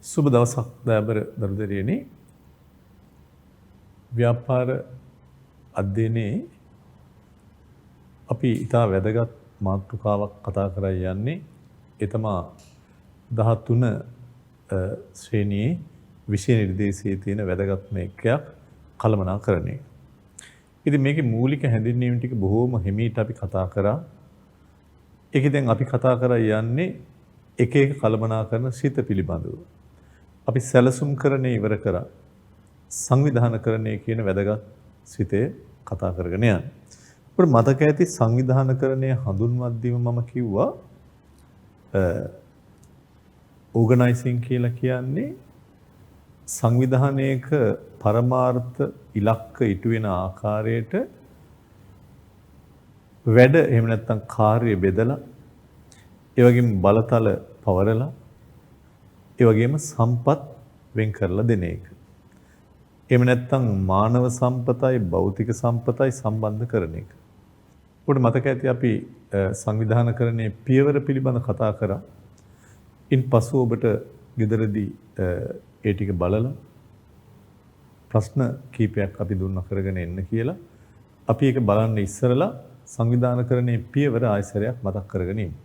සුබ දවසක් දයාබර දරුදරියනි ව්‍යාපාර අධ්‍යයනයේ අපි ඉතා වැදගත් මාතෘකාවක් කතා කරලා යන්නේ ඒ තමා 13 ශ්‍රේණියේ විෂය නිර්දේශයේ තියෙන වැදගත්ම එකක් කළමනාකරණය. ඉතින් මේකේ මූලික හැඳින්වීම් ටික බොහෝම හිමීට අපි කතා කරා. ඒකෙන් දැන් අපි කතා කරලා යන්නේ එක එක කළමනාකරන සිත පිළිබඳව. අපි සැලසුම්කරණය ඉවර කරා. සංවිධානකරණය කියන වැදගත් සිතේ කතා කරගෙන යනවා. අපිට මතක ඇති සංවිධානකරණය හඳුන්වද්දීම මම කිව්වා ඕගනයිසිං කියලා කියන්නේ සංවිධානයක පරමාර්ථ ඉලක්ක ඉටු වෙන ආකාරයට වැඩ එහෙම නැත්නම් කාර්ය බෙදලා ඒ වගේම බලතල පවරලා ඒ වගේම සම්පත් වෙන් කරලා දෙන එක. එහෙම නැත්නම් මානව සම්පතයි භෞතික සම්පතයි සම්බන්ධ කරන එක. ඔබට මතක ඇති අපි සංවිධානකරණයේ පියවර පිළිබඳ කතා කරා. ඉන්පසු ඔබට ගෙදරදී ඒ ටික බලලා ප්‍රශ්න කීපයක් අපි දුන්නා කරගෙන එන්න කියලා. අපි ඒක බලන්න ඉස්සරලා සංවිධානකරණයේ පියවර ආයසරයක් මතක් කරගෙන ඉමු.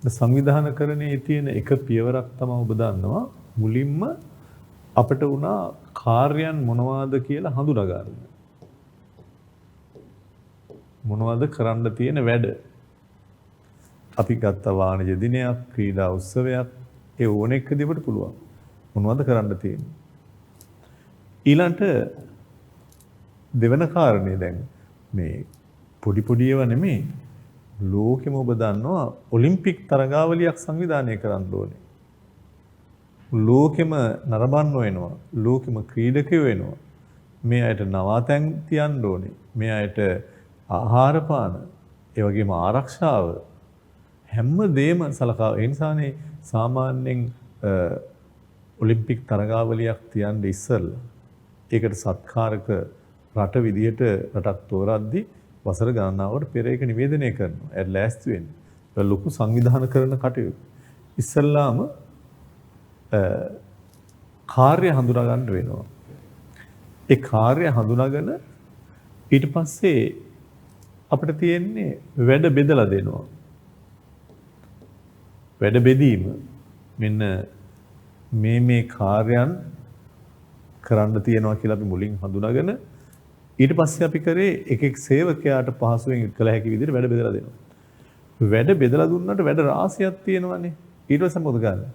සංවිධානකරණයේ තියෙන එක පියවරක් තමයි ඔබ දන්නවා මුලින්ම අපිට උනා කාර්යයන් මොනවාද කියලා හඳුනා ගන්න. මොනවද කරන්න තියෙන වැඩ? අපි ගත්ත වාණිජ දිනයක්, ක්‍රීඩා උත්සවයක්, ඒ ඕන එක දෙකට පුළුවන්. මොනවද කරන්න තියෙන්නේ? ඊළඟට දෙවන කාරණේ දැන් මේ පොඩි පොඩි ඒවා නෙමෙයි. ලෝකෙම ඔබ දන්නවා ඔලිම්පික් තරගාවලියක් සංවිධානය කරන්න ඕනේ. ලෝකෙම නරඹන්න වෙනවා. ලෝකෙම ක්‍රීඩකයෝ වෙනවා. මේ අයට නවාතැන් තියන්න ඕනේ. මේ අයට ආහාර පාන, ඒ වගේම ආරක්ෂාව හැම දෙයක්ම සලකා. ඒ නිසානේ සාමාන්‍යයෙන් ඔලිම්පික් තරගාවලියක් තියන්න ඉස්සෙල්ලා ඒකට සත්කාරක රට විදියට රටක් තෝරද්දී වසර ගණනාවකට පෙර ඒක නිවේදනය කරනවා. ඒ ලෑස්ති වෙන්න. ඒක ලොකු සංවිධාන කරන කටයුතු. ඉස්සෙල්ලාම කාර්ය හඳුනා ගන්න වෙනවා. ඒ කාර්ය හඳුනාගෙන ඊට පස්සේ අපිට තියෙන්නේ වැඩ බෙදලා දෙනවා. වැඩ බෙදීම මෙන්න මේ කාර්යයන් කරන්න තියෙනවා කියලා අපි මුලින් හඳුනාගෙන ඊට පස්සේ අපි කරේ එක එක් සේවකයාට පහසුවෙන් කළ හැකි විදිහට වැඩ බෙදලා දෙනවා. වැඩ බෙදලා දුන්නාට වැඩ රාශියක් තියෙනවානේ. ඊට පස්සේ මොකද කරන්නේ?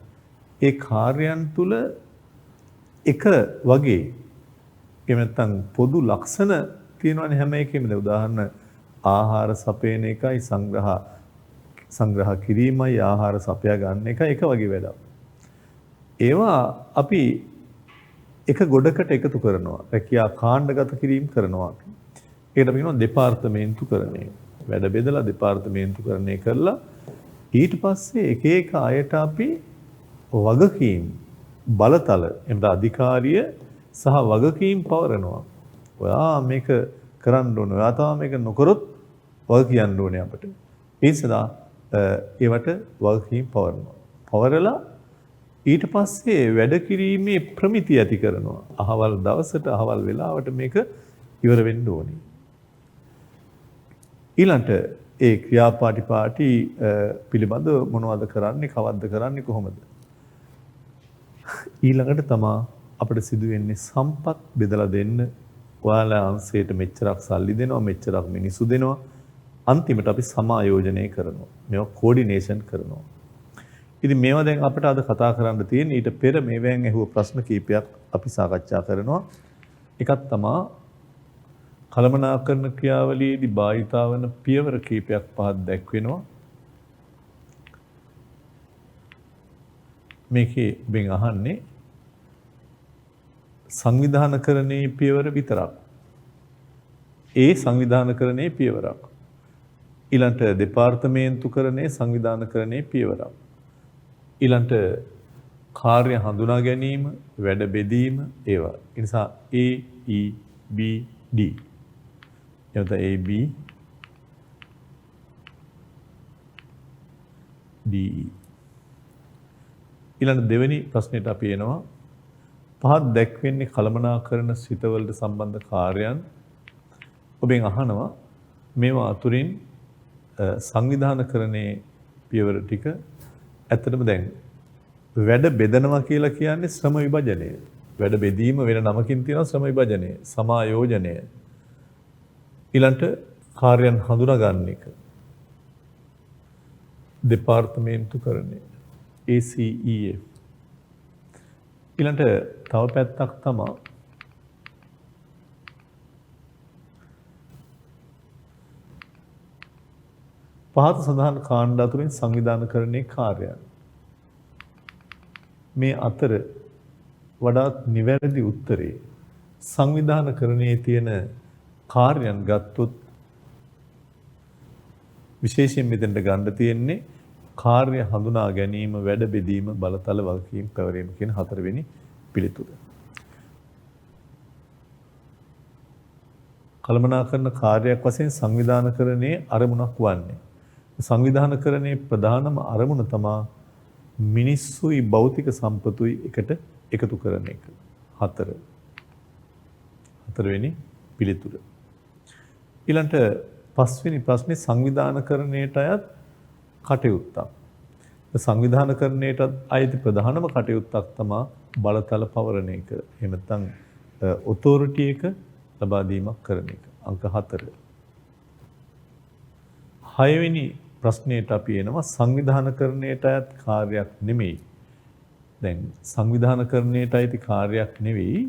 ඒ කාර්යයන් තුල එක වගේ එහෙම නැත්නම් පොදු ලක්ෂණ තියෙනවානේ හැම එකෙම. උදාහරණ ආහාර සපයන එකයි සංග්‍රහ කිරීමයි ආහාර සපයා ගන්න එකයි එක වගේ වැඩක්. ඒවා අපි එක ගොඩකට එකතු කරනවා. රැකියා කාණ්ඩගත කිරීම කරනවා. ඒකට අපි කියනවා දෙපාර්තමේන්තුකරණය. වැඩ බෙදලා දෙපාර්තමේන්තුකරණය කරලා ඊට පස්සේ එක එක අයට අපි වගකීම් බලතල එම්ද අධිකාරිය සහ වගකීම් පවරනවා. ඔයා මේක කරන්න ඕන. ඔයා තමයි මේක නොකරොත් වග කියන්න ඕනේ අපිට. ඒ නිසා ඒවට වගකීම් පවරනවා. පවරලා ඊට පස්සේ වැඩ කිරීමේ ප්‍රමිතිය ඇති කරනවා. අහවල් දවසට අහවල් වෙලාවට මේක ඉවර වෙන්න ඕනේ. ඊළඟට ඒ ක්‍රියාපාටි පිළිබඳව මොනවද කරන්නේ, කවද්ද කරන්නේ, කොහොමද? ඊළඟට තමා අපිට සිදු වෙන්නේ සම්පත් බෙදලා දෙන්න. ඔයාලා අංශයට මෙච්චරක් සල්ලි දෙනවා, මෙච්චරක් මිනිස්සු දෙනවා. අන්තිමට අපි සමායෝජනය කරනවා. මේවා කෝඩිනේෂන් කරනවා. ඉතින් මේවා දැන් අපිට අද කතා කරන්න තියෙන ඊට පෙර මේවෙන් ඇහුව ප්‍රශ්න කීපයක් අපි සාකච්ඡා කරනවා. එකක් තමා කළමනාකරන ක්‍රියාවලියේදී භාවිතා වන පියවර කීපයක් පහක් දැක්වෙනවා. මේකේ බෙන් අහන්නේ සංවිධානකරණයේ පියවර විතරක්. ඒ සංවිධානකරණයේ පියවරක්. ඊළඟට දෙපාර්තමේන්තුකරණයේ සංවිධානකරණයේ පියවරක්. ඊළඟට කාර්ය හඳුනා ගැනීම, වැඩ බෙදීම ඒවා. ඒ නිසා A E B D. එතකොට A B D E. ඊළඟ දෙවෙනි ප්‍රශ්නෙට අපි එනවා. පහත් දැක්වෙන්නේ කළමනාකරන සිතවලට සම්බන්ධ කාර්යයන්. ඔබෙන් අහනවා මේවා අතුරින් සංවිධානකරණයේ පියවර ටික ඇත්තටම දැන් වැඩ බෙදනවා කියලා කියන්නේ ශ්‍රම විභජනය. වැඩ බෙදීම වෙන නමකින් තියෙනවා ශ්‍රම විභජනය, සමායෝජනය. ඊළඟට කාර්යයන් හඳුනා ගන්න එක. දෙපාර්තමේන්තුකරණය ACEF. ඊළඟට තව පැත්තක් තමයි පහත සඳහන් කාණ්ඩ අතුරින් සංවිධානකරණයේ කාර්යයන්. මේ අතර වඩාත් නිවැරදි උත්තරේ සංවිධානකරණයේ තියෙන කාර්යයන් ගත්තොත් විශේෂයෙන් මෙතෙන්ට ගන්න තියෙන්නේ කාර්ය හඳුනා ගැනීම, වැඩ බෙදීම, බලතල වගකීම් පැවරීම කියන හතරවෙනි පිළිතුර. කළමනාකරන කාර්යයක් වශයෙන් සංවිධානකරණයේ අරමුණක් වන්නේ. සංවිධානකරණයේ ප්‍රධානම අරමුණ තමයි මිනිස්සුයි භෞතික සම්පතුයි එකට එකතු කරන එක. හතරවෙනි පිළිතුර. ඊළඟට පස්වෙනි ප්‍රශ්නේ සංවිධානකරණයට අයත් කටයුත්තක්. සංවිධානකරණයට අයිති ප්‍රධානම කටයුත්තක් තමයි බලතල පවරන එක. එහෙම නැත්නම් ඔතොරිටි එක ලබා දීමක් කරන එක. අංක 4. 6 වෙනි ප්‍රශ්නයට අපි එනවා සංවිධානකරණයට අයත් කාර්යයක් නෙමෙයි. දැන් සංවිධානකරණයට අයිති කාර්යයක් නෙවෙයි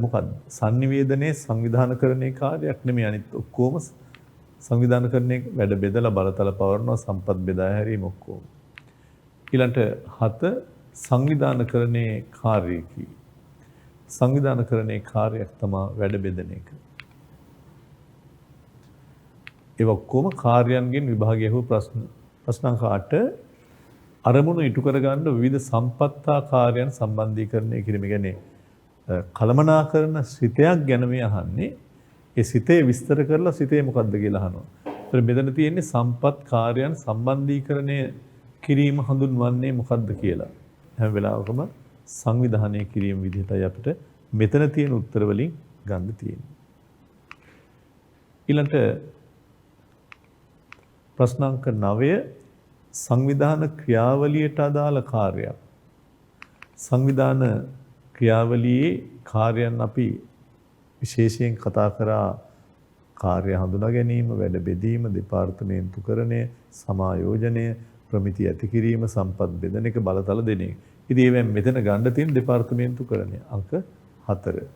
මොකක්ද? sannivedanaye සංවිධානකරණයේ කාර්යයක් නෙමෙයි. අනිත් ඔක්කොම සංවිධානකරණයේ වැඩ බෙදලා බලතල පවරනවා, සම්පත් බෙදා හැරීම ඔක්කොම. ඊළඟට 7 සංවිධානකරණයේ කාර්යකි. සංවිධානකරණයේ කාර්යයක් තමයි වැඩ බෙදන එක. ඒ ඔක්කොම කාර්යයන්ගෙන් විභාගය වූ ප්‍රශ්නාංක 8 අරමුණු ඉටු කර ගන්න විවිධ සම්පත්තා කාර්යයන් සම්බන්ධීකරණය කිරීම. කියන්නේ කළමනාකරන සිතයක් ගැන මේ අහන්නේ. ඒ සිතේ විස්තර කරලා සිතේ මොකද්ද කියලා අහනවා. ඒතර මෙතන තියෙන්නේ සම්පත් කාර්යයන් සම්බන්ධීකරණය කිරීම හඳුන්වන්නේ මොකද්ද කියලා. හැම වෙලාවකම සංවිධානය කිරීම විදිහටයි අපිට මෙතන තියෙන උත්තර වලින් ගන්න තියෙන්නේ. ඊළඟට ප්‍රශ්නාංක 9 සංවිධාන ක්‍රියාවලියට අදාළ කාර්යයක්. සංවිධාන ක්‍රියාවලියේ කාර්යයන් අපි විශේෂයෙන් කතා කරා කාර්ය හඳුනා ගැනීම, වැඩ බෙදීම, දෙපාර්තමේන්තුකරණය, සමායෝජනය, ප්‍රමිති ඇති කිරීම, සම්පත් බෙදන එක, බලතල දෙන එක. ඉතින් ඒවෙන් මෙතන ගන්න තියෙන දෙපාර්තමේන්තුකරණය අංක 4.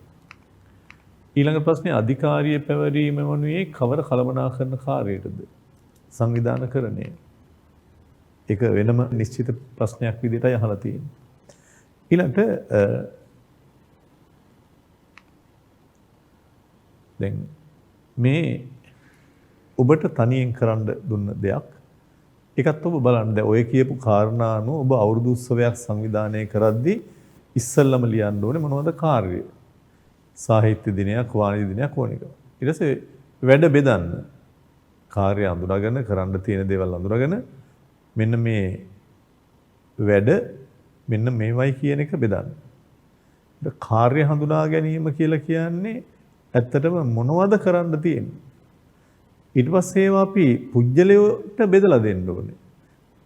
ඊළඟ ප්‍රශ්නේ අධිකාරිය පැවරීම වනුයේ කවර කළමනාකරන කාර්යයටද? සංවිධානකරණය. ඒක වෙනම නිශ්චිත ප්‍රශ්නයක් විදිහටයි අහලා තියෙන්නේ. ඊළඟට දැන් මේ ඔබට තනියෙන් කරන්න දුන්න දෙයක්. ඒකත් ඔබ බලන්න. දැන් ඔය කියපු කාරණා අනුව ඔබ අවුරුදු උත්සවයක් සංවිධානය කරද්දී ඉස්සල්ලාම ලියන්න ඕනේ මොනවද කාර්යය? සාහිත්‍ය දිනයක්, වාණිජ දිනයක් ඕන එක. ඊට පස්සේ වැඩ බෙදන්න. කාර්ය අඳුනගෙන කරන්න තියෙන දේවල් අඳුනගෙන මෙන්න මේ වැඩ මෙන්න මේවයි කියන එක බෙදන්න. කාර්ය හඳුනා ගැනීම කියලා කියන්නේ ඇත්තටම මොනවද කරන්න තියෙන්නේ? ඊට පස්සේ ඒවා අපි පුජ්‍යලයට බෙදලා දෙන්න ඕනේ.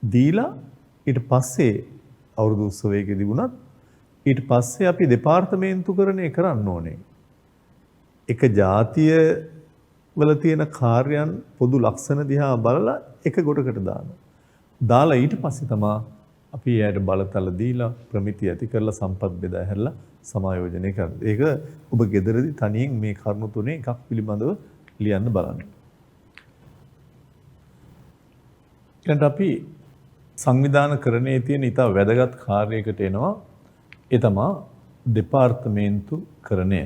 දීලා ඊට පස්සේ අවුරුදු උත්සවයකදී වුණත් ඊට පස්සේ අපි දෙපාර්තමේන්තුකරණය කරන්න ඕනේ. එක ජාතිය වල තියෙන කාර්යයන් පොදු ලක්ෂණ දිහා බලලා එක ගොඩකට දාලා ඊට පස්සේ තමයි අපි එයාට බලතල දීලා ප්‍රමිති ඇති කරලා සම්පත් බෙදා හැරලා සමායෝජනය කරනවා. ඒක ඔබ ගෙදරදී තනියෙන් මේ කරුණු තුනේ එකක් පිළිබඳව ලියන්න බලන්න. ඊට අපි සංවිධානකරණයේ තියෙන ඊට වැදගත් කාර්යයකට එනවා. ඒ තමයි දෙපාර්තමේන්තුකරණය.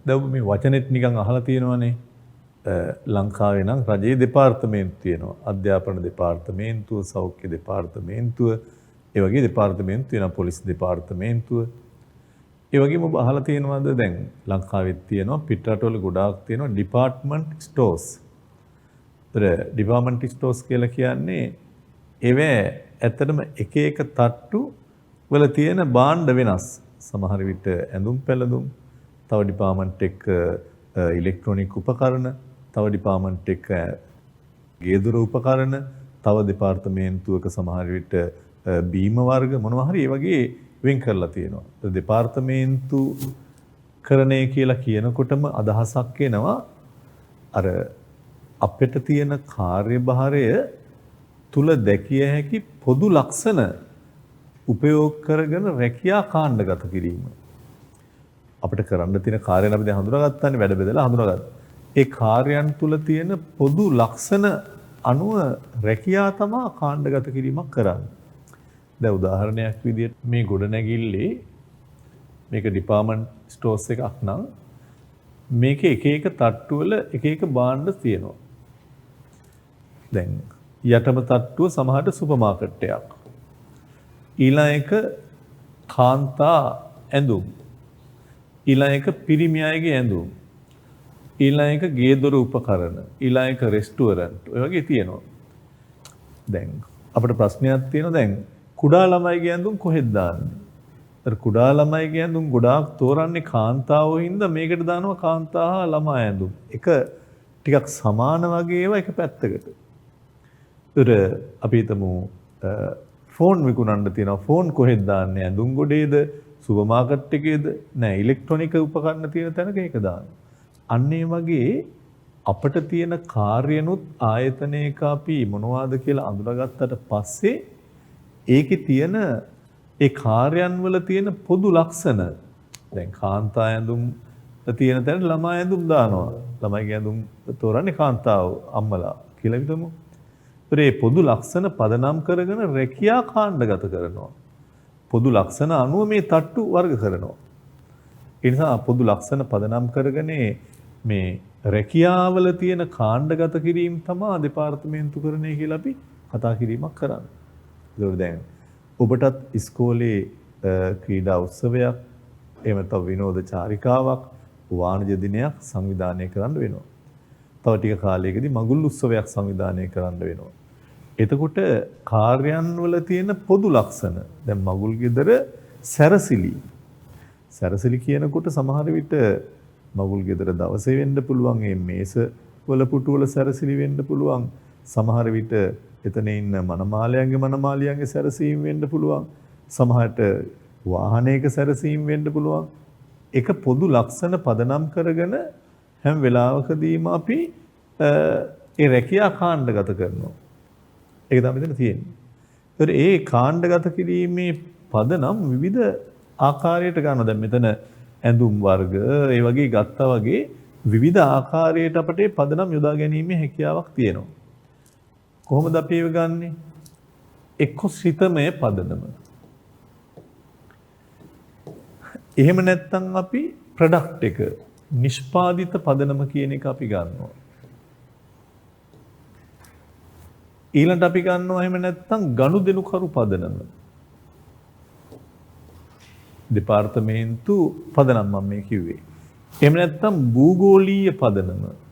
දැන් මේ වචනෙත් නිකන් අහලා තියෙනවනේ. ලංකාවේ නම් රජයේ දෙපාර්තමේන්තු තියෙනවා. අධ්‍යාපන දෙපාර්තමේන්තුව, සෞඛ්‍ය දෙපාර්තමේන්තුව, ඒ වගේ දෙපාර්තමේන්තු තියෙනවා. පොලිස් දෙපාර්තමේන්තුව. ඒ වගේම ඔබ අහලා තියෙනවද දැන් ලංකාවෙත් තියෙනවා, පිටරටවල ගොඩාක් තියෙනවා ඩිපාර්ට්මන්ට් ස්ටෝර්ස්. ඒතර ඩිපාර්ට්මන්ට් ස්ටෝර්ස් කියලා කියන්නේ ඒවේ ඇත්තටම එක එක තට්ටු වල තියෙන භාණ්ඩ වෙනස්. සමහර විට ඇඳුම් පැළඳුම්, තව ඩිපාර්ට්මන්ට් එක ඉලෙක්ට්‍රොනික උපකරණ, තව ඩිපාර්ට්මන්ට් එක ගේදොර උපකරණ, තව දෙපාර්තමේන්තුවක සමහර විට බීම වර්ග මොනවා හරි ඒ වගේ වෙන් කරලා තියෙනවා. දෙපාර්තමේන්තු කරණය කියලා කියනකොටම අදහසක් එනවා අර අපිට තියෙන කාර්යභාරය තුල දැකිය හැකි පොදු ලක්ෂණ උපයෝග කරගෙන රැකියා කාණ්ඩගත කිරීම. අපිට කරන්න තියෙන කාර්යයන් අපි දැන් හඳුනාගත්තානේ වැඩ බෙදලා හඳුනාගත්තා. ඒ කාර්යයන් තුල තියෙන පොදු ලක්ෂණ අනුව රැකියා තමයි කාණ්ඩගත කිරීමක් කරන්නේ. දැන් උදාහරණයක් විදිහට මේ ගොඩනැගිල්ලේ මේක ඩිපාර්ට්මන්ට් ස්ටෝර්ස් එකක් නම් මේකේ එක එක තට්ටු වල එක එක භාණ්ඩ තියෙනවා. දැන් යටම තට්ටුව සමහරට සුපර් මාකට් එකක්. ඊළඟ එක කාන්තා ඇඳුම්. ඊළඟ එක පිරිමි අයගේ ඇඳුම්. ඊළඟ එක ගේදොර උපකරණ. ඊළඟ එක රෙස්ටුරන්ට්. ඔය වගේ තියෙනවා. දැන් අපිට ප්‍රශ්නයක් තියෙනවා දැන් කුඩා ළමයිගේ ඇඳුම් කොහෙද දාන්නේ? අර කුඩා ළමයිගේ ඇඳුම් ගොඩාක් තෝරන්නේ කාන්තාවෝ හින්දා මේකට දානවා කාන්තා හා ළමා ඇඳුම්. එක ටිකක් සමාන වගේ ඒවා එක පැත්තකට. ඒතර අපි හිතමු ෆෝන් විකුණන්න තියෙනවා. ෆෝන් කොහෙද දාන්නේ? ඇඳුම් ගොඩේද? Super market එකේද? නෑ ඉලෙක්ට්‍රොනික උපකරණ තියෙන තැනක ඒක දාන්න. අන්න ඒ වගේ අපිට තියෙන කාර්යනුත් ආයතනයක අපි මොනවද කියලා අඳුනගත්තට පස්සේ ඒකේ තියෙන ඒ කාර්යයන් වල තියෙන පොදු ලක්ෂණ දැන් කාන්තා ඇඳුම් තියෙන තැන ළමා ඇඳුම් දානවා. ළමයිගේ ඇඳුම් තෝරන්නේ කාන්තාව අම්මලා කියලා හිතමු. ඒ පොදු ලක්ෂණ පදනම් කරගෙන රැකියා කාණ්ඩගත කරනවා. පොදු ලක්ෂණ අනුව මේ තට්ටු වර්ග කරනවා. ඒ නිසා පොදු ලක්ෂණ පදනම් කරගෙන මේ රැකියාවල තියෙන කාණ්ඩගත කිරීම තමයි දෙපාර්තමේන්තු කරණය කියලා අපි කතා කිරීමක් කරන්නේ. ඒකෝර දැන් ඔබටත් ඉස්කෝලේ ක්‍රීඩා උත්සවයක් එහෙම නැත්නම් විනෝද චාරිකාවක් වාණිජ දිනයක් සංවිධානය කරන්න වෙනවා. තව ටික කාලයකදී මගුල් උත්සවයක් සංවිධානය කරන්න වෙනවා. එතකොට කාර්යයන් වල තියෙන පොදු ලක්ෂණ දැන් මගුල් ගෙදර සැරසිලි කියනකොට සමහර විට මගුල් ගෙදර දවසේ වෙන්න පුළුවන් මේ මේස වල පුටු වල සැරසිලි වෙන්න පුළුවන් සමහර විට එතන ඉන්න මනමාලයන්ගේ සැරසීම් වෙන්න පුළුවන් සමහරට වාහනයක සැරසීම් වෙන්න පුළුවන් එක පොදු ලක්ෂණ පදනම් කරගෙන හැම වෙලාවකදීම අපි ඒ රැකියා කාණ්ඩගත කරනවා. ඒක තමයි මෙතන තියෙන්නේ. ඒතර ඒ කාණ්ඩගත කිරීමේ පදනම් විවිධ ආකාරයට ගන්නවා. දැන් මෙතන ඇඳුම් වර්ග ඒ වගේ ගත්තා වගේ විවිධ ආකාරයට අපිට පදනම් යොදා ගැනීමේ හැකියාවක් තියෙනවා. කොහොමද අපි ඒව ගන්නෙ? එක්ක සිතමය පදනම. එහෙම නැත්නම් අපි ප්‍රොඩක්ට් එක නිෂ්පාදිත පදනම කියන එක අපි ගන්නවා. ඊළඟට අපි ගන්නවා එහෙම නැත්නම් ගනුදෙනුකරු පදනම. දෙපාර්තමේන්තු පදනම මම මේ කිව්වේ. එහෙම නැත්නම් භූගෝලීය පදනම.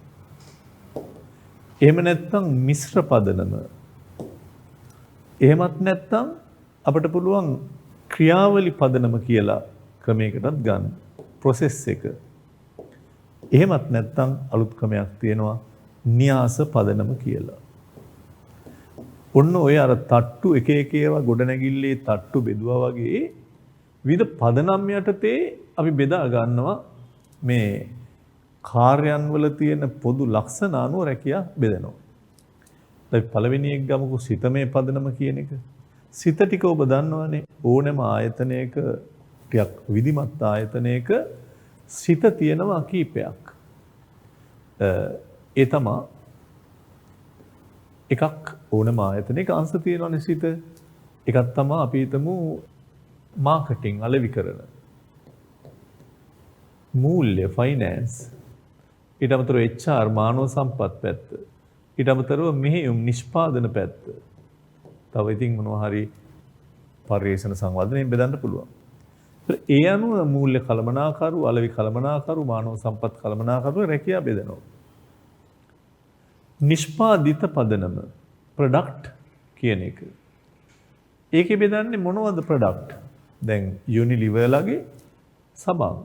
එහෙම නැත්නම් මිශ්‍ර පදනම. එහෙමත් නැත්නම් අපිට පුළුවන් ක්‍රියාවලි පදනම කියලා ක්‍රමයකටත් ගන්න. process එක. එහෙමත් නැත්නම් අලුත් ක්‍රමයක් තියෙනවා න්‍යාස පදනම කියලා. ඔන්න ඔය අර තට්ටු එක එක ඒවා ගොඩනැගිල්ලේ තට්ටු බෙදුවා වගේ විවිධ පදනම් යටතේ අපි බෙදා ගන්නවා මේ කාර්යයන් වල තියෙන පොදු ලක්ෂණ අනුව රැකියා බෙදනවා. දැන් පළවෙනි එක ගමුකෝ සිතමේ පදනම කියන එක. සිත ටික ඔබ දන්නවනේ ඕනෑම ආයතනයක ටිකක් විධිමත් ආයතනයක සිත තියෙනවා කීපයක්. ඒ තමයි එකක් ඕනෑම ආයතනයක අංශ තියෙනවනේ සිත. එකක් තමයි අපි හිතමු මාකටිං අලෙවිකරන. මූල්‍ය ෆයිනෑන්ස්. ඊට අමතරව HR මානව සම්පත් පැත්ත. ඊට අමතරව මෙහෙයුම් නිෂ්පාදන පැත්ත. තව ඉතින් මොනවා හරි පරිවේෂණ සංවර්ධනයෙන් බෙදන්න පුළුවන්. ඒ අනුව මූල්‍ය කළමනාකරු, අලෙවි කළමනාකරු, මානව සම්පත් කළමනාකරු රැකියා බෙදනවා. නිෂ්පාදිත පදනම ප්‍රොඩක්ට් කියන එක. ඒකේ බෙදන්නේ මොනවද ප්‍රොඩක්ට්? දැන් යුනිලිවර්ලගේ සබන්.